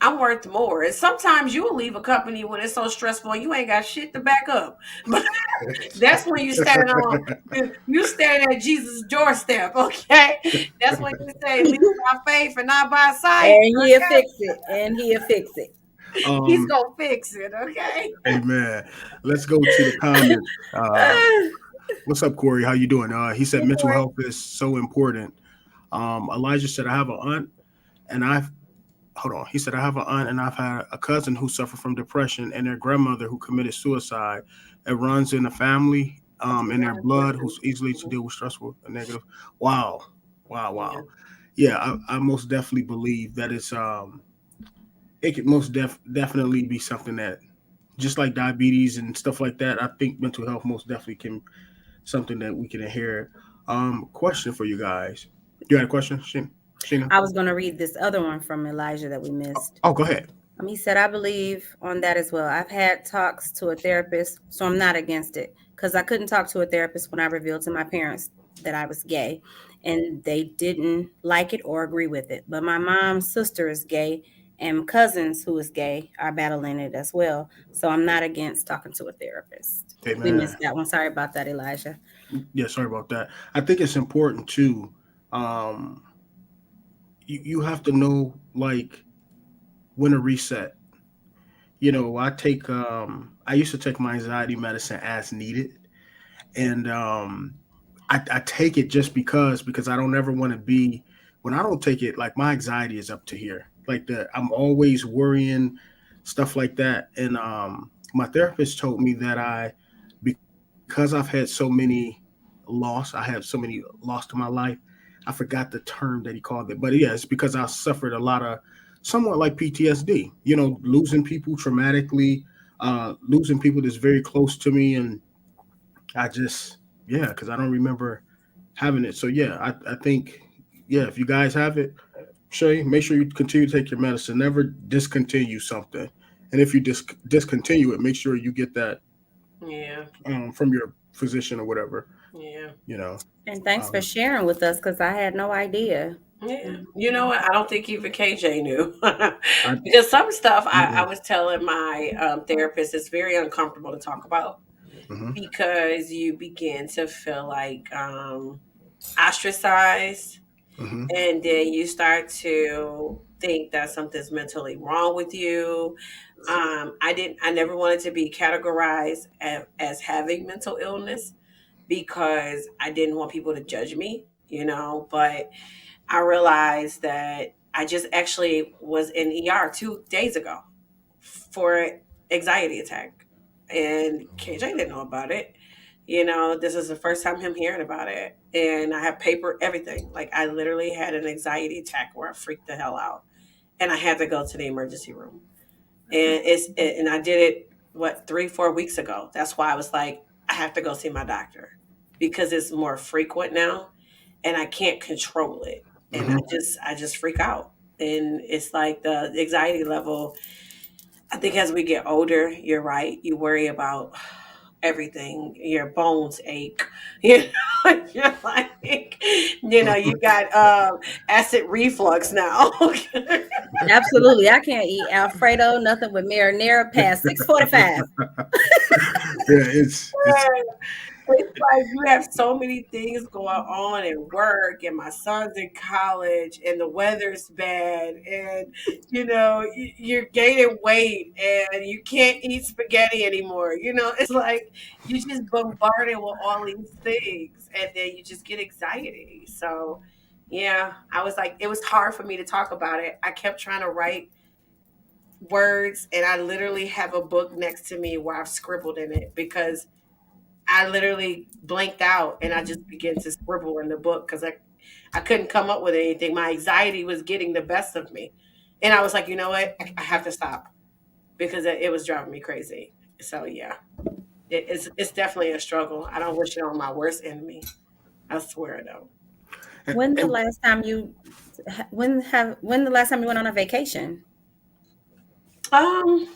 Speaker 2: I'm worth more. And sometimes you'll leave a company when it's so stressful and you ain't got shit to back up. But that's when you standing at Jesus' doorstep, okay? That's when you say, lead by faith and not by sight.
Speaker 3: And he'll fix it. And he'll fix it.
Speaker 2: He's
Speaker 1: um,
Speaker 2: gonna fix it, okay?
Speaker 1: Amen. Let's go to the comments. What's up, Corey? How you doing? He said
Speaker 3: Hey,
Speaker 1: mental
Speaker 3: Corey.
Speaker 1: health is so important. Elijah said, I have an aunt and I've hold on. He said, I have an aunt and I've had a cousin who suffered from depression and their grandmother who committed suicide. It runs in the family,
Speaker 3: That's
Speaker 1: in their
Speaker 3: exactly.
Speaker 1: blood, who's easily to deal with stressful and negative. Wow. Wow.
Speaker 2: Yeah.
Speaker 1: Wow. Yeah, I most definitely believe that it could most definitely be something that, just like diabetes and stuff like that, I think mental health most definitely can something that we can inherit. Question for you guys. You had a question, Sheena?
Speaker 3: I was going to read this other one from Elijah that we missed.
Speaker 1: Oh, go ahead.
Speaker 3: He said, I believe on that as well. I've had talks to a therapist, so I'm not against it because I couldn't talk to a therapist when I revealed to my parents that I was gay, and they didn't like it or agree with it. But my mom's sister is gay, and cousins who is gay are battling it as well. So I'm not against talking to a therapist.
Speaker 1: Hey
Speaker 3: We
Speaker 1: man,
Speaker 3: missed that one. Sorry about that, Elijah.
Speaker 1: yeah, sorry about that. I think it's important too. Um, you have to know like when to reset. I used to take my anxiety medicine as needed, and I take it just because I don't ever want to be when I don't take it, like my anxiety is up to here. Like I'm always worrying, stuff like that. And my therapist told me that because I've had so many I had so many loss to my life. I forgot the term that he called it, but yeah, it's because I suffered a lot of somewhat like PTSD. Losing people traumatically, losing people that's very close to me, and I just yeah, because I don't remember having it. So yeah, I think yeah, if you guys have it, Shay, make sure you continue to take your medicine. Never discontinue something, and if you discontinue it, make sure you get that
Speaker 2: Yeah,
Speaker 1: from your physician or whatever.
Speaker 2: yeah,
Speaker 1: You know,
Speaker 3: And thanks for
Speaker 1: um,
Speaker 3: sharing with us because I had no idea.
Speaker 2: yeah.
Speaker 3: Mhm.
Speaker 2: You know what? I don't think even KJ knew
Speaker 1: I
Speaker 2: because some stuff I
Speaker 1: mm-mm,
Speaker 2: was telling my therapist is very uncomfortable to talk about
Speaker 1: mhm,
Speaker 2: because you begin to feel like ostracized,
Speaker 1: mhm,
Speaker 2: and then you start to think that something's mentally wrong with you. I never wanted to be categorized as having mental illness because I didn't want people to judge me, but I realized that I just actually was in ER 2 days ago for anxiety attack, and KJ didn't know about it. This is the first time him hearing about it, and I have paper everything. Like I literally had an anxiety attack where I freaked the hell out, and I had to go to the emergency room. And I did it 3-4 weeks ago. That's why I was like, I have to go see my doctor because it's more frequent now, and I can't control it, and
Speaker 1: mhm.
Speaker 2: I just freak out, and it's like the anxiety level. I think as we get older, you're right. You worry about everything. Your bones ache. You you're like, you got acid reflux now.
Speaker 3: Absolutely. I can't eat Alfredo, nothing with marinara past 6:45.
Speaker 1: Yeah, it's
Speaker 2: It's like you have so many things going on at work, and my son's in college, and the weather's bad, and you're gaining weight, and you can't eat spaghetti anymore. It's like you just bombarded with all these things, and then you just get anxiety. So, yeah, I was like, it was hard for me to talk about it. I kept trying to write words, and I literally have a book next to me where I've scribbled in it because I literally blanked out and I just began to scribble in the book because I couldn't come up with anything. My anxiety was getting the best of me. And I was like, you know what? I have to stop because it was driving me crazy. So, yeah, it's definitely a struggle. I don't wish it on my worst enemy. I swear I don't.
Speaker 3: When the
Speaker 1: and
Speaker 3: last time you when the last time you went on a vacation?
Speaker 2: Um,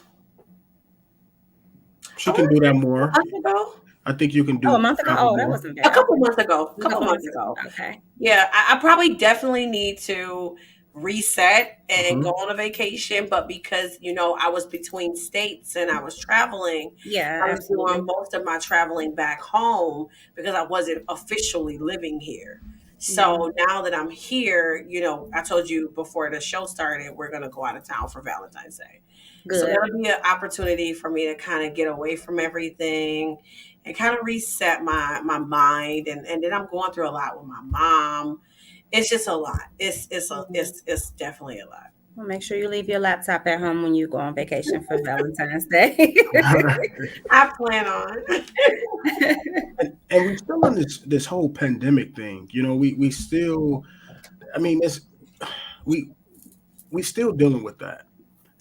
Speaker 1: she
Speaker 2: I
Speaker 1: can
Speaker 2: want
Speaker 1: do
Speaker 2: to
Speaker 1: that
Speaker 2: say a
Speaker 1: more.
Speaker 2: month ago.
Speaker 1: I think you can
Speaker 3: Oh, a
Speaker 1: do
Speaker 3: month ago.
Speaker 1: travel
Speaker 3: Oh, that
Speaker 1: more.
Speaker 3: wasn't
Speaker 2: A
Speaker 3: bad.
Speaker 2: couple
Speaker 3: Okay.
Speaker 2: months ago.
Speaker 3: A
Speaker 2: Couple
Speaker 3: couple
Speaker 2: months
Speaker 3: months
Speaker 2: ago.
Speaker 3: ago. Okay.
Speaker 2: Yeah, I probably definitely need to reset and go
Speaker 1: Hmm.
Speaker 2: on a vacation, but because I was between states and I was traveling,
Speaker 3: Yeah,
Speaker 2: I was doing
Speaker 3: absolutely.
Speaker 2: most of my traveling back home because I wasn't officially living here.
Speaker 3: Yeah.
Speaker 2: So now that I'm here, I told you before the show started, we're gonna go out of town for Valentine's Day. So
Speaker 3: Good.
Speaker 2: that'll be an opportunity for me to kind of get away from everything and kind of reset my mind. And then I'm going through a lot with my mom. It's just a lot.
Speaker 3: Mhm.
Speaker 2: It's definitely a lot.
Speaker 3: Well, make sure you leave your laptop at home when you go on vacation for Valentine's Day.
Speaker 2: I plan on.
Speaker 1: and we still on this whole pandemic thing. We still. I mean, we we still dealing with that.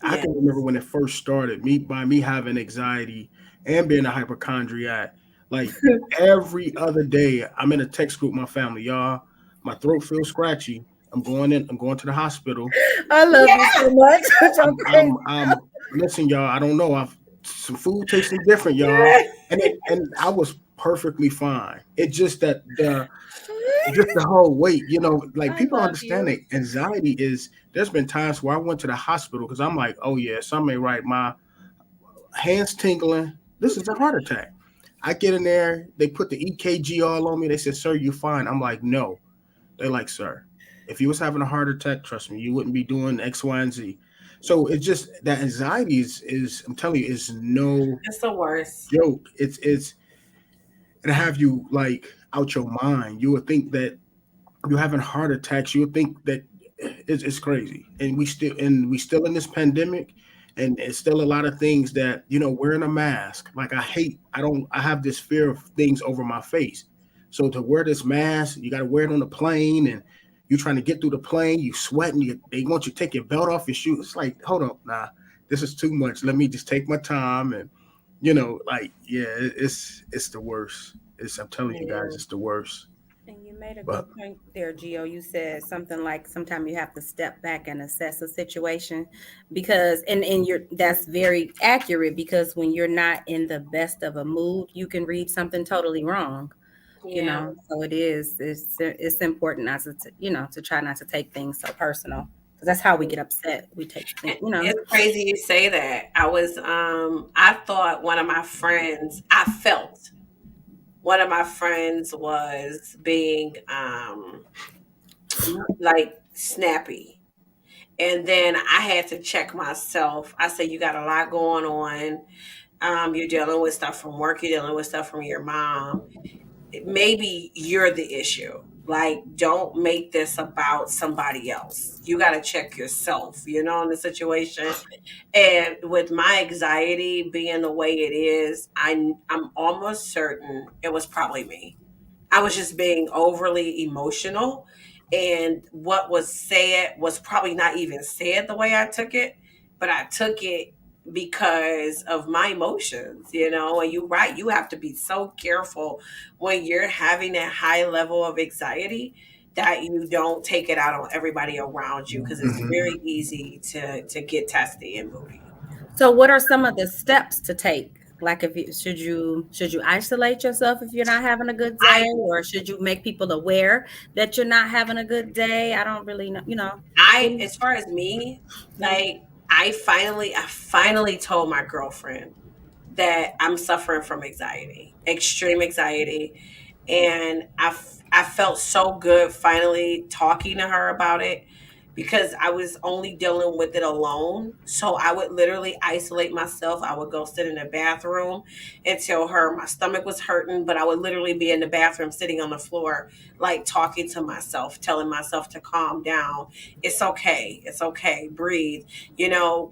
Speaker 1: I
Speaker 2: Yeah.
Speaker 1: can remember when it first started. Me having anxiety and being a hypochondriac. Like every other day, I'm in a text group with my family. Y'all, my throat feels scratchy. I'm going in. I'm going to the hospital.
Speaker 3: I love you so much. I'm crazy.
Speaker 1: Listen, y'all. I don't know. Some food tasting different, y'all. And I was perfectly fine. It's just that just the whole weight, like
Speaker 3: I
Speaker 1: people
Speaker 3: love
Speaker 1: understand that
Speaker 3: you.
Speaker 1: anxiety is. There's been times where I went to the hospital because I'm like, oh yeah, something ain't right. My hands tingling. This is a heart attack. I get in there, they put the EKG all on me. They said, "Sir, you fine." I'm like, "No." They're like, "Sir, if you was having a heart attack, trust me, you wouldn't be doing X, Y, and Z." So it's just that anxiety is I'm telling you, is no
Speaker 2: It's the worst.
Speaker 1: joke. It's it'll have you like out your mind. You would think that you're having heart attacks. You would think that it's crazy, and we still in this pandemic, and it's still a lot of things that wearing a mask. Like I have this fear of things over my face. So to wear this mask, you got to wear it on the plane, and you're trying to get through the plane. You sweating. They want you to take your belt off your shoes. It's like, hold up, nah, this is too much. Let me just take my time, and like yeah, it's the worst. I'm telling you guys,
Speaker 2: Yeah.
Speaker 1: it's the worst.
Speaker 3: And you made a
Speaker 1: But
Speaker 3: good point there, Gio. You said something like sometimes you have to step back and assess a situation because and you're that's very accurate because when you're not in the best of a mood, you can read something totally wrong.
Speaker 2: Yeah.
Speaker 3: So it's important not to to try not to take things so personal because that's how we get upset. We take things.
Speaker 2: It's crazy you say that. I thought I felt one of my friends was being like snappy. And then I had to check myself. I said, you got a lot going on. You're dealing with stuff from work, you're dealing with stuff from your mom. Maybe you're the issue. Like, don't make this about somebody else. You got to check yourself, in the situation. And with my anxiety being the way it is, I'm almost certain it was probably me. I was just being overly emotional. And what was said was probably not even said the way I took it, but I took it because of my emotions. And you're right, you have to be so careful when you're having that high level of anxiety that you don't take it out on everybody around you because it's
Speaker 1: mhm.
Speaker 2: very easy to get testy and moody.
Speaker 3: So what are some of the steps to take? Like if you should you isolate yourself if you're not having a good day,
Speaker 2: I
Speaker 3: or should you make people aware that you're not having a good day? I don't really know. What
Speaker 2: I
Speaker 3: do
Speaker 2: as far as me,
Speaker 3: you,
Speaker 2: like I finally told my girlfriend that I'm suffering from anxiety, extreme anxiety, and I felt so good finally talking to her about it because I was only dealing with it alone. So I would literally isolate myself. I would go sit in the bathroom and tell her my stomach was hurting, but I would literally be in the bathroom sitting on the floor, like talking to myself, telling myself to calm down. It's okay. It's okay. Breathe.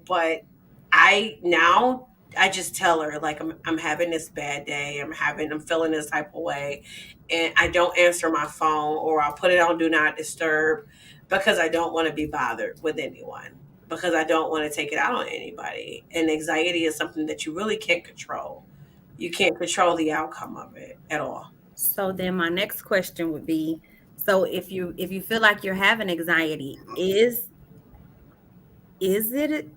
Speaker 2: But I just tell her like I'm having this bad day. I'm feeling this type of way, and I don't answer my phone or I'll put it on do not disturb because I don't want to be bothered with anyone because I don't want to take it out on anybody. And anxiety is something that you really can't control. You can't control the outcome of it at all.
Speaker 3: so then my next question would be, so if you feel like you're having anxiety, is it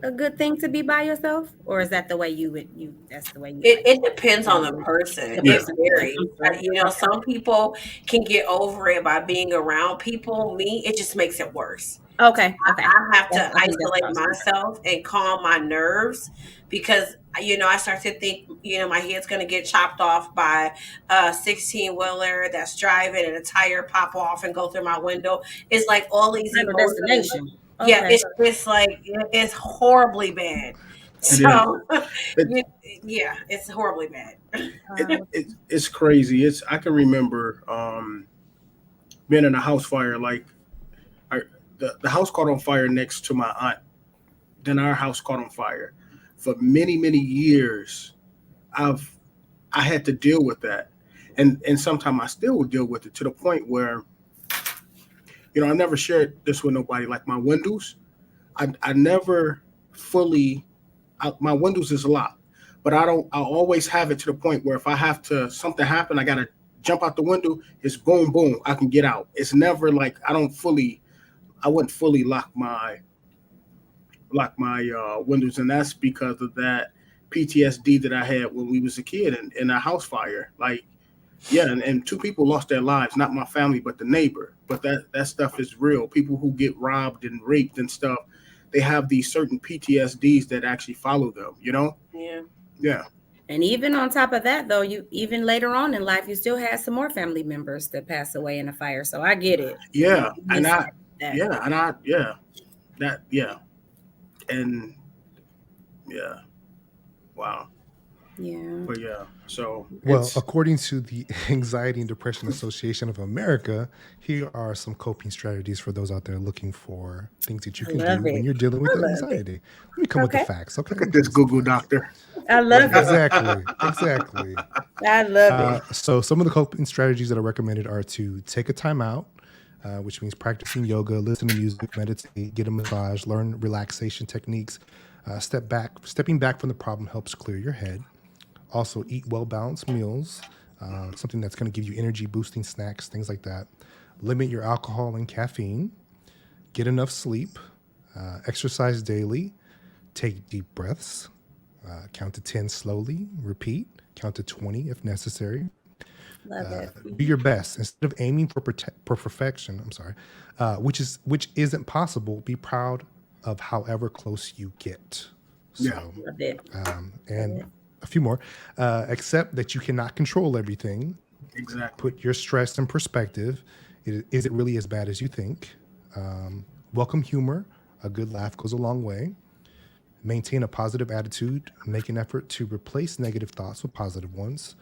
Speaker 3: a good thing to be by yourself, or is that the way you that's the way you
Speaker 2: It,
Speaker 3: like
Speaker 2: it depends on the
Speaker 3: handle it?
Speaker 2: person.
Speaker 3: The
Speaker 1: Yeah.
Speaker 2: It
Speaker 3: person. Okay,
Speaker 2: varies.
Speaker 3: I'm sorry. Okay.
Speaker 2: Some people can get over it by being around people. Me, it just makes it worse.
Speaker 3: Okay. Okay.
Speaker 2: I have to
Speaker 3: I think that's what I
Speaker 2: isolate
Speaker 3: was gonna say.
Speaker 2: myself and calm my nerves because I start to think my head's going to get chopped off by a 16 wheeler that's driving and a tire pop off and go through my window. It's like all these
Speaker 3: Final
Speaker 2: emotions.
Speaker 3: destination.
Speaker 2: Yeah,
Speaker 3: Okay.
Speaker 2: it's like it's horribly bad.
Speaker 1: It is.
Speaker 2: So
Speaker 1: It,
Speaker 2: you- yeah, it's horribly bad.
Speaker 1: it,
Speaker 3: Uh,
Speaker 1: it's crazy. I can remember being in a house fire. Like I, the house caught on fire next to my aunt. Then our house caught on fire. For many years, I've I had to deal with that, and sometimes I still would deal with it to the point where I never shared this with nobody. Like my windows, I never fully. My windows is locked, but I don't. I always have it to the point where if I have to something happen, I gotta jump out the window. It's boom boom. I can get out. It's never like I don't fully. I wouldn't fully lock my windows, and that's because of that PTSD that I had when we was a kid in a house fire. Like Yeah, and two people lost their lives, not my family, but the neighbor. But that stuff is real. People who get robbed and raped and stuff, they have these certain PTSDs that actually follow them. You know?
Speaker 2: Yeah.
Speaker 1: Yeah,
Speaker 3: And even on top of that, though, you even later on in life, you still had some more family members that pass away in a fire. So I get it.
Speaker 1: yeah, and
Speaker 3: Miss
Speaker 1: I,
Speaker 3: that.
Speaker 1: yeah, and I, yeah, that, yeah, and yeah, wow,
Speaker 3: Yeah.
Speaker 1: but yeah, so
Speaker 4: Well,
Speaker 1: it's
Speaker 4: according to the Anxiety and Depression Association of America, here are some coping strategies for those out there looking for things that you
Speaker 3: I
Speaker 4: can
Speaker 3: love
Speaker 4: do when
Speaker 3: it.
Speaker 4: you're dealing with
Speaker 3: I love it.
Speaker 4: anxiety. Let me come with the
Speaker 3: Okay.
Speaker 4: facts. Okay,
Speaker 1: look
Speaker 4: let
Speaker 1: at
Speaker 4: me come
Speaker 1: this
Speaker 4: with some
Speaker 1: Google
Speaker 4: facts.
Speaker 1: doctor.
Speaker 3: I love it.
Speaker 4: Exactly, exactly.
Speaker 3: I love it.
Speaker 4: So some of the coping strategies that are recommended are to take a time out, which means practicing yoga, listen to music, meditate, get a massage, learn relaxation techniques. Stepping back from the problem helps clear your head. Also, eat well balanced meals, something that's going to give you energy boosting snacks, things like that. Limit your alcohol and caffeine. Get enough sleep. Exercise daily. Take deep breaths. Count to 10 slowly. Repeat. Count to 20 if necessary.
Speaker 3: Love it.
Speaker 4: Do your best instead of aiming for perfection. I'm sorry, which isn't possible. Be proud of however close you get.
Speaker 1: Yeah,
Speaker 4: So,
Speaker 3: Love it.
Speaker 4: and a few more. Accept that you cannot control everything.
Speaker 1: exactly.
Speaker 4: Put your stress in perspective. Is it really as bad as you think? Welcome humor. A good laugh goes a long way. Maintain a positive attitude. Make an effort to replace negative thoughts with positive ones.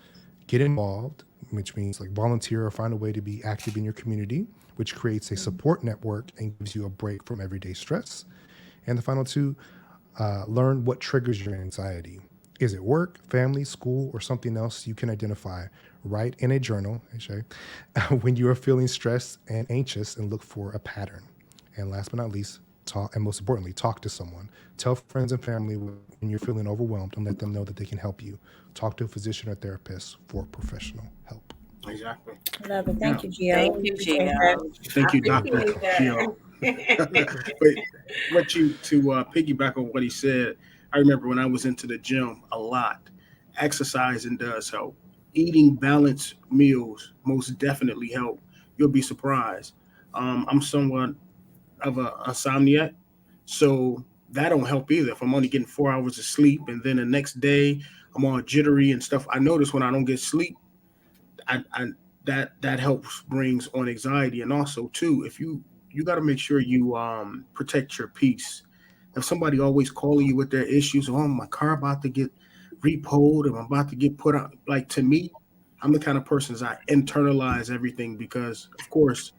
Speaker 4: Get involved, which means like volunteer or find a way to be active in your community, which creates a support network and gives you a break from everyday stress. And the final two, learn what triggers your anxiety. Is it work, family, school, or something else you can identify? Write in a journal, Shay, when you are feeling stressed and anxious and look for a pattern. And last but not least, talk, and most importantly, talk to someone. Tell friends and family when you're feeling overwhelmed and let them know that they can help you. Talk to a physician or therapist for professional help.
Speaker 1: Exactly.
Speaker 3: Love it.
Speaker 1: Yeah.
Speaker 3: Thank you, Gio.
Speaker 2: Thank you,
Speaker 3: Appreciate
Speaker 2: Gio.
Speaker 3: that.
Speaker 1: Thank
Speaker 2: I
Speaker 1: you, Doctor
Speaker 2: appreciate
Speaker 1: Gio.
Speaker 2: that.
Speaker 1: But what you to piggyback on what he said, I remember when I was into the gym a lot. Exercising does help. Eating balanced meals most definitely help. You'll be surprised. I'm somewhat of a insomniac, so that don't help either. If I'm only getting 4 hours of sleep, and then the next day I'm all jittery and stuff, I notice when I don't get sleep, I that helps brings on anxiety. And also too, if you got to make sure you protect your peace. If somebody always calling you with their issues, oh, my car about to get repoed and I'm about to get put out, like, to me, I'm the kind of person is I internalize everything because of course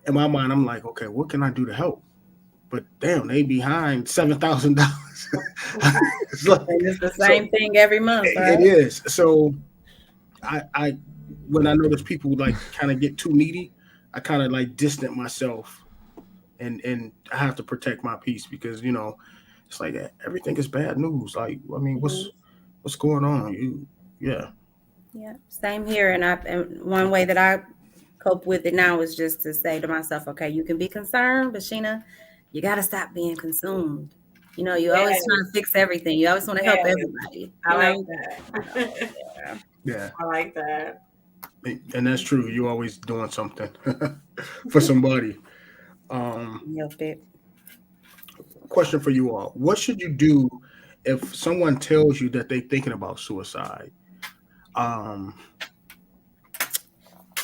Speaker 1: in my mind I'm like, okay, what can I do to help? But damn, they behind $7,000. It's like,
Speaker 3: And it's the
Speaker 1: so
Speaker 3: same thing every month,
Speaker 1: it
Speaker 3: right?
Speaker 1: is. So I when I notice people like kind of get too needy, I kind of like distant myself, and I have to protect my peace because it's like everything is bad news. Like, I mean,
Speaker 3: Mhm.
Speaker 1: what's going on? Yeah,
Speaker 3: Yeah, same here. And one way that I cope with it now is just to say to myself, okay, you can be concerned, but Sheena, you got to stop being consumed. You always trying to
Speaker 2: Yes,
Speaker 3: fix everything. You always want to help
Speaker 2: yes.
Speaker 3: everybody.
Speaker 2: I like
Speaker 3: So,
Speaker 2: that.
Speaker 3: yeah.
Speaker 1: yeah,
Speaker 2: I like that.
Speaker 1: and that's true. You're always doing something for somebody. Um,
Speaker 3: Help it.
Speaker 1: Question for you all: what should you do if someone tells you that they're thinking about suicide? Um,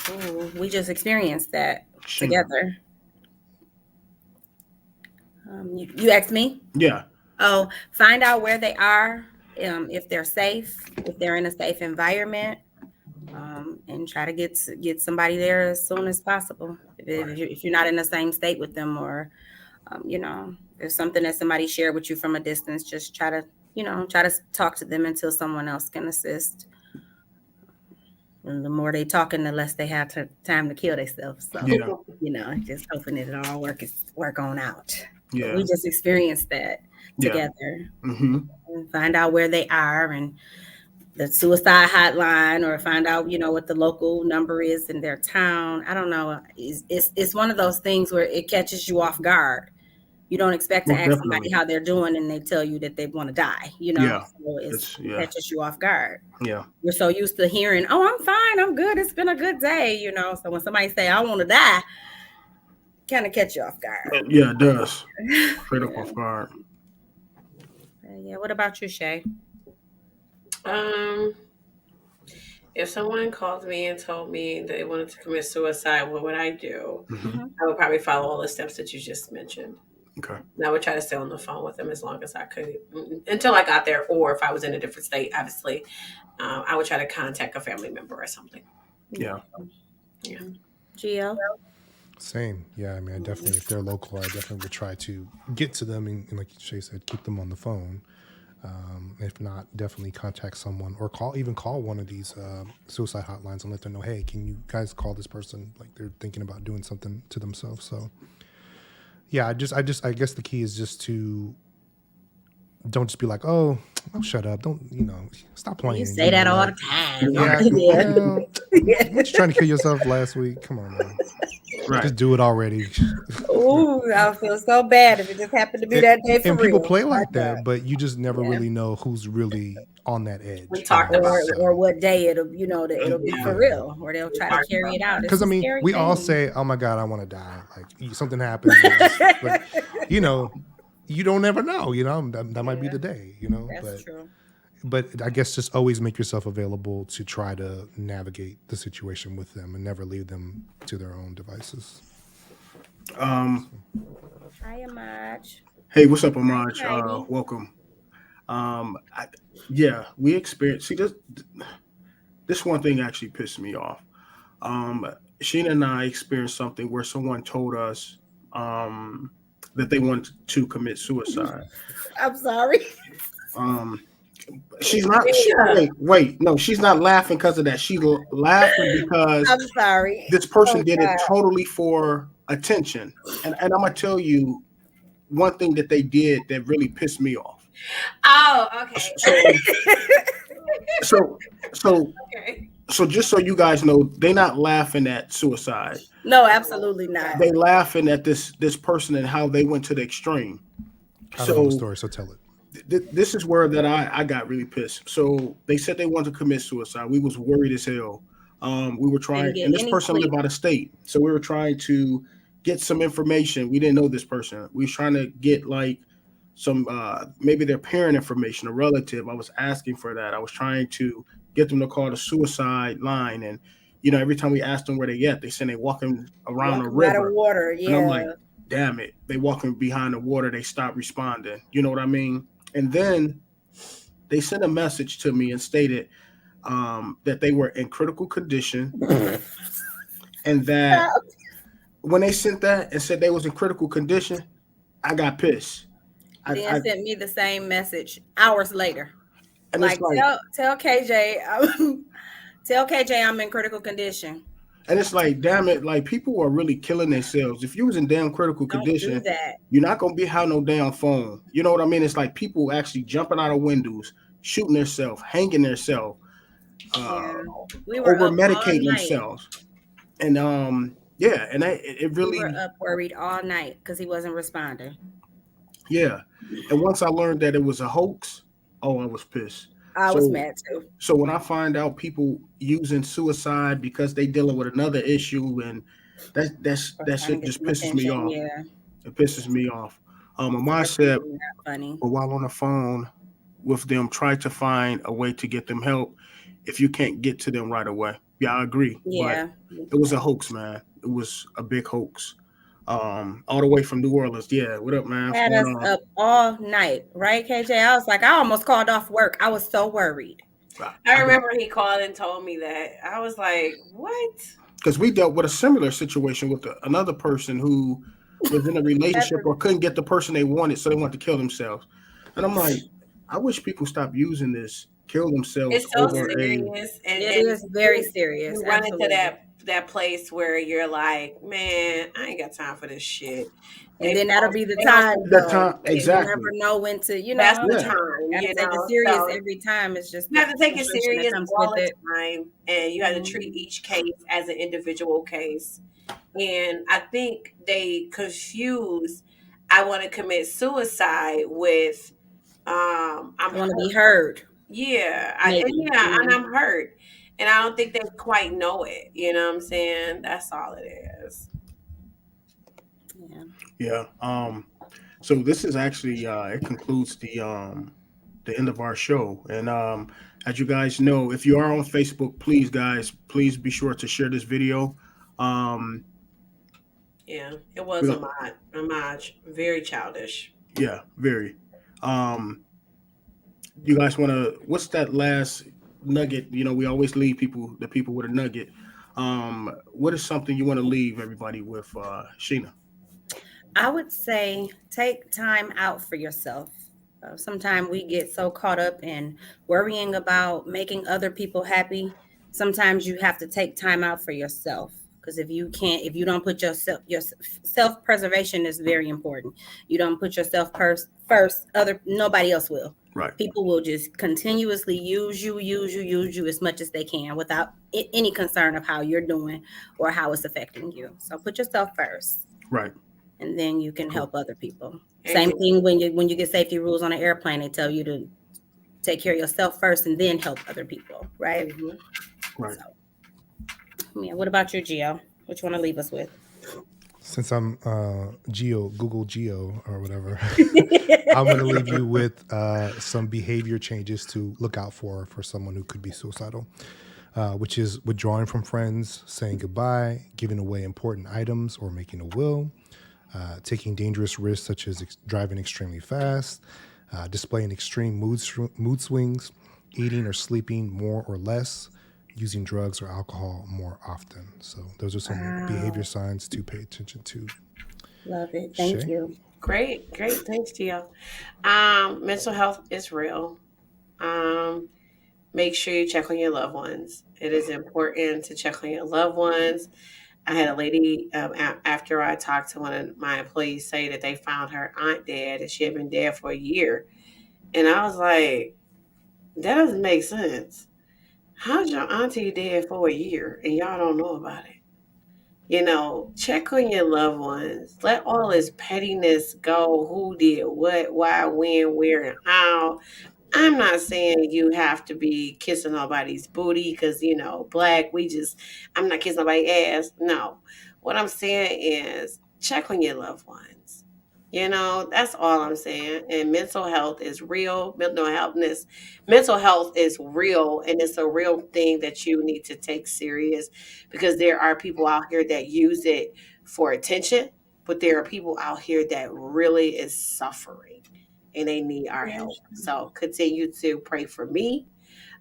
Speaker 3: Ooh, we just experienced that
Speaker 1: Sheena.
Speaker 3: together. You asked me?
Speaker 1: Yeah,
Speaker 3: Oh, find out where they are, if they're safe, if they're in a safe environment, and try to get somebody there as soon as possible.
Speaker 1: right.
Speaker 3: If you're not in the same state with them, or if something that somebody shared with you from a distance, just try to talk to them until someone else can assist. And the more they talking, the less they have time to kill themselves. So,
Speaker 1: Yeah,
Speaker 3: just hoping that it all work on out. But
Speaker 1: yeah,
Speaker 3: we just experienced that
Speaker 1: yeah.
Speaker 3: together.
Speaker 1: Mm-hmm.
Speaker 3: And find out where they are and the suicide hotline, or find out what the local number is in their town. I don't know. It's one of those things where it catches you off guard. You don't expect to
Speaker 1: Most
Speaker 3: ask somebody
Speaker 1: definitely.
Speaker 3: how they're doing and they tell you that they want to die,
Speaker 1: Yeah.
Speaker 3: So
Speaker 1: It's
Speaker 3: it
Speaker 1: yeah.
Speaker 3: catches you off guard.
Speaker 1: Yeah.
Speaker 3: You're so used to hearing, "Oh, I'm fine, I'm good. It's been a good day," So when somebody say, "I want to die," kind of catch you off guard.
Speaker 1: Yeah, it does. Straight up
Speaker 3: Yeah.
Speaker 1: off guard.
Speaker 3: Yeah. What about you, Shay?
Speaker 2: Um, if someone called me and told me they wanted to commit suicide, what would I do?
Speaker 1: Hmm.
Speaker 2: I would probably follow all the steps that you just mentioned.
Speaker 1: Okay.
Speaker 2: And I would try to stay on the phone with them as long as I could until I got there, or if I was in a different state, obviously, I would try to contact a family member or something.
Speaker 1: Yeah.
Speaker 2: Yeah.
Speaker 3: Gio?
Speaker 4: Same. Yeah, I mean, I definitely, if they're local, I definitely would try to get to them and like Shay said, keep them on the phone. If not, definitely contact someone or call one of these suicide hotlines and let them know, hey, can you guys call this person? Like they're thinking about doing something to themselves. So yeah, I guess the key is just to don't just be like, oh, shut up. Don't, stop playing.
Speaker 3: You say that all the time.
Speaker 4: Yeah.
Speaker 3: Yeah.
Speaker 4: Well, weren't you trying to kill yourself last week? Come on, man.
Speaker 1: Right.
Speaker 4: Just do it already.
Speaker 3: Ooh, I feel so bad if it just happened to be that day for
Speaker 4: And
Speaker 3: real.
Speaker 4: people play like
Speaker 3: My
Speaker 4: that,
Speaker 3: God.
Speaker 4: but you just never
Speaker 3: Yeah.
Speaker 4: really know who's really on that edge.
Speaker 2: We talked about that.
Speaker 3: Or what day it'll be for
Speaker 4: Yeah.
Speaker 3: real, or they'll try to carry it out.
Speaker 4: Because I
Speaker 3: It's a
Speaker 4: mean,
Speaker 3: scary
Speaker 4: we all
Speaker 3: thing.
Speaker 4: say, "Oh my God, I want to die." Like something happens, like, you don't ever know. That might be the day.
Speaker 3: That's true.
Speaker 4: But I guess just always make yourself available to try to navigate the situation with them and never leave them to their own devices.
Speaker 1: Um.
Speaker 3: Hi, Amaj.
Speaker 1: Hey, what's up, Amaj?
Speaker 3: Heidi.
Speaker 1: Welcome. Yeah, we experienced. See, this one thing actually pissed me off. Sheena and I experienced something where someone told us that they wanted to commit suicide.
Speaker 3: I'm sorry.
Speaker 1: Um, she's not. Wait, no, she's not laughing because of that. She's laughing because
Speaker 3: I'm sorry.
Speaker 1: this person
Speaker 3: Oh,
Speaker 1: did it
Speaker 3: God.
Speaker 1: totally for attention. And I'm gonna tell you one thing that they did that really pissed me off.
Speaker 2: Oh, okay.
Speaker 1: So
Speaker 2: Okay.
Speaker 1: just so you guys know, they're not laughing at suicide.
Speaker 3: No, absolutely not.
Speaker 1: They laughing at this person and how they went to the extreme.
Speaker 4: I don't know the story, so tell it.
Speaker 1: This is where that I got really pissed. So they said they wanted to commit suicide. We was worried as hell. We were trying,
Speaker 3: Didn't get
Speaker 1: and this
Speaker 3: any
Speaker 1: person
Speaker 3: sleep.
Speaker 1: lived out of state, so we were trying to get some information. We didn't know this person. We was trying to get like some maybe their parent information, a relative. I was asking for that. I was trying to get them to call the suicide line, and every time we asked them where they at, they said they walking around a
Speaker 3: Walking by the
Speaker 1: river.
Speaker 3: water,
Speaker 1: And I'm like,
Speaker 3: yeah.
Speaker 1: damn it, they walking behind the water. They stopped responding. You know what I mean? And then they sent a message to me and stated that they were in critical condition, and that when they sent that and said they was in critical condition, I got pissed.
Speaker 3: Then sent me the same message hours later.
Speaker 1: And
Speaker 3: Like,
Speaker 1: it's like,
Speaker 3: tell KJ, tell KJ I'm in critical condition.
Speaker 1: and it's like, damn it, like people are really killing themselves. If you was in damn critical
Speaker 3: Don't
Speaker 1: condition,
Speaker 3: do that.
Speaker 1: you're not gonna be have no damn phone. You know what I mean? It's like people actually jumping out of windows, shooting themselves, hanging themselves,
Speaker 3: We were
Speaker 1: over
Speaker 3: up all
Speaker 1: medicating
Speaker 3: night.
Speaker 1: themselves, and yeah, and it
Speaker 3: We
Speaker 1: really,
Speaker 3: were up worried all night because he wasn't responding.
Speaker 1: yeah. And once I learned that it was a hoax, oh, I was pissed.
Speaker 3: I was mad too.
Speaker 1: So when I find out people using suicide because they dealing with another issue, and that shit just pisses me off.
Speaker 3: Yeah.
Speaker 1: It pisses me off. Amar said,
Speaker 3: Not funny.
Speaker 1: but while on the phone with them, try to find a way to get them help if you can't get to them right away. Yeah, I agree.
Speaker 3: Yeah.
Speaker 1: But it was a hoax, man. It was a big hoax. All the way from New Orleans. Yeah, what up, man?
Speaker 3: Had us up all night, right, KJ? I was like, I almost called off work. I was so worried.
Speaker 2: I remember he called and told me that. I was like, what?
Speaker 1: Because we dealt with a similar situation with another person who was in a relationship or couldn't get the person they wanted, so they wanted to kill themselves. And I'm like, I wish people stop using this, kill themselves.
Speaker 2: It's so serious. And
Speaker 3: it is very serious.
Speaker 2: You run into that place where you're like, man, I ain't got time for this shit.
Speaker 3: And then that'll be the time.
Speaker 1: Exactly.
Speaker 3: You never know when to,
Speaker 2: That's the time.
Speaker 3: You take it serious every time. It's just
Speaker 2: you have to take it serious all the time, and you have to treat each case as an individual case. And I think they confuse I want to commit suicide with I'm
Speaker 3: I want to
Speaker 2: hurt.
Speaker 3: be heard.
Speaker 2: Yeah,
Speaker 3: Maybe.
Speaker 2: and I'm hurt, and I don't think they quite know it. You know what I'm saying? That's all it is.
Speaker 3: Yeah.
Speaker 1: Yeah. So this is actually it concludes the end of our show. And as you guys know, if you are on Facebook, please guys, please be sure to share this video. Um,
Speaker 2: Yeah, it
Speaker 1: we
Speaker 2: was
Speaker 1: don't,
Speaker 2: a mod, very childish.
Speaker 1: yeah, very. Um, you guys want to? What's that last nugget? You know, we always leave the people with a nugget. What is something you want to leave everybody with, Sheena?
Speaker 3: I would say take time out for yourself. Sometimes we get so caught up in worrying about making other people happy. Sometimes you have to take time out for yourself, because if you don't put your self preservation is very important. You don't put yourself first, other nobody else will.
Speaker 1: Right,
Speaker 3: People will just continuously use you as much as they can without any concern of how you're doing or how it's affecting you. So put yourself first,
Speaker 1: right,
Speaker 3: and then you can
Speaker 1: cool.
Speaker 3: help other people. Same
Speaker 2: Amen.
Speaker 3: thing when you get safety rules on an airplane, they tell you to take care of yourself first and then help other people, right?
Speaker 2: Mhm.
Speaker 1: Right.
Speaker 3: So, yeah. What about you, Gio? What you want to leave us with?
Speaker 4: Since I'm Google Geo or whatever, I'm going to leave you with some behavior changes to look out for someone who could be suicidal, which is withdrawing from friends, saying goodbye, giving away important items or making a will, taking dangerous risks such as driving extremely fast, displaying extreme mood swings, eating or sleeping more or less, using drugs or alcohol more often. So those are some behavior
Speaker 3: Wow.
Speaker 4: signs to pay attention to.
Speaker 3: Love it. Thank
Speaker 4: Shay?
Speaker 3: you.
Speaker 2: Great, great. Thanks, Gio. Mental health is real. Um, Make sure you check on your loved ones. It is important to check on your loved ones. I had a lady after I talked to one of my employees say that they found her aunt dead and she had been dead for a year. And I was like, that doesn't make sense. How's your auntie dead for a year and y'all don't know about it? Check on your loved ones. Let all this pettiness go. Who did what, why, when, where, and how. I'm not saying you have to be kissing nobody's booty because, black, I'm not kissing nobody's ass. No. What I'm saying is check on your loved ones. That's all I'm saying. And mental health is real, and it's a real thing that you need to take serious because there are people out here that use it for attention, but there are people out here that really is suffering and they need our
Speaker 3: Yeah.
Speaker 2: help. So continue to pray for me,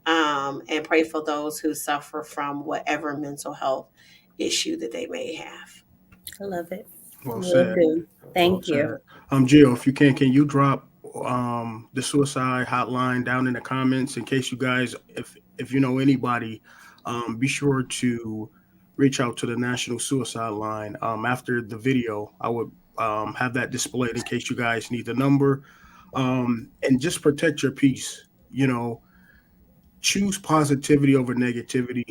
Speaker 2: and pray for those who suffer from whatever mental health issue that they may have.
Speaker 3: I love it.
Speaker 1: Well
Speaker 3: Will
Speaker 1: said.
Speaker 3: do.
Speaker 1: Well
Speaker 3: Thank you.
Speaker 1: said. Gio, if you can you drop the suicide hotline down in the comments in case you guys, if you know anybody, be sure to reach out to the National Suicide Line. After the video, I would have that displayed in case you guys need the number. And just protect your peace. Choose positivity over negativity.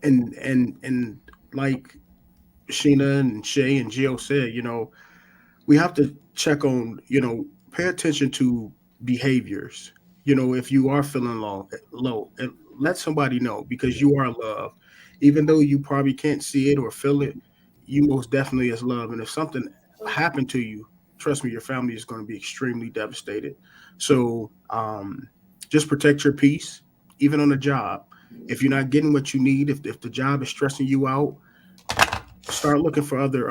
Speaker 1: And like Sheena and Shay and Gio said, we have to check on, pay attention to behaviors. If you are feeling low, and let somebody know because you are loved. Even though you probably can't see it or feel it, you most definitely is loved. And if something happened to you, trust me, your family is going to be extremely devastated. So just protect your peace, even on the job. If you're not getting what you need, if the job is stressing you out, start looking for other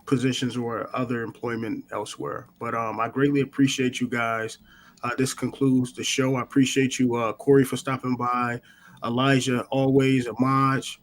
Speaker 1: positions or other employment elsewhere. But I greatly appreciate you guys. This concludes the show. I appreciate you, Corey, for stopping by. Elijah, always Amaj.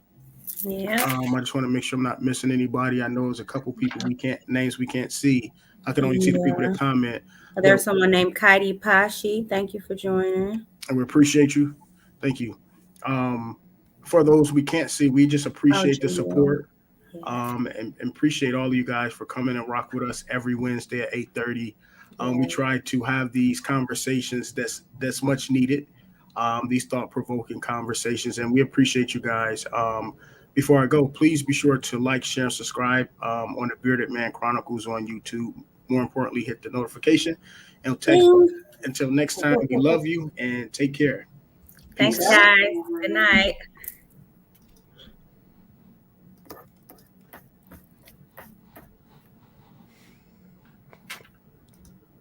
Speaker 3: Yeah.
Speaker 1: I just want to make sure I'm not missing anybody. I know there's a couple people names we can't see. I can only see the people that
Speaker 3: Yeah.
Speaker 1: comment, but
Speaker 3: There's someone named Kaidi Pashi. Thank you for joining.
Speaker 1: we appreciate you. Thank you. Um, for those we can't see, we just
Speaker 3: Oh,
Speaker 1: appreciate the
Speaker 3: Gio.
Speaker 1: support.
Speaker 3: Yeah.
Speaker 1: And appreciate all of you guys for coming and rock with us every Wednesday at 8:30. We
Speaker 3: Yeah.
Speaker 1: try to have these conversations that's much needed, these thought provoking conversations, and we appreciate you guys. Before I go, please be sure to like, share, and subscribe on the Bearded Man Chronicles on YouTube. More importantly, hit the notification. And until next time, we love you and take care.
Speaker 3: Thanks,
Speaker 1: Peace.
Speaker 3: guys. Good night.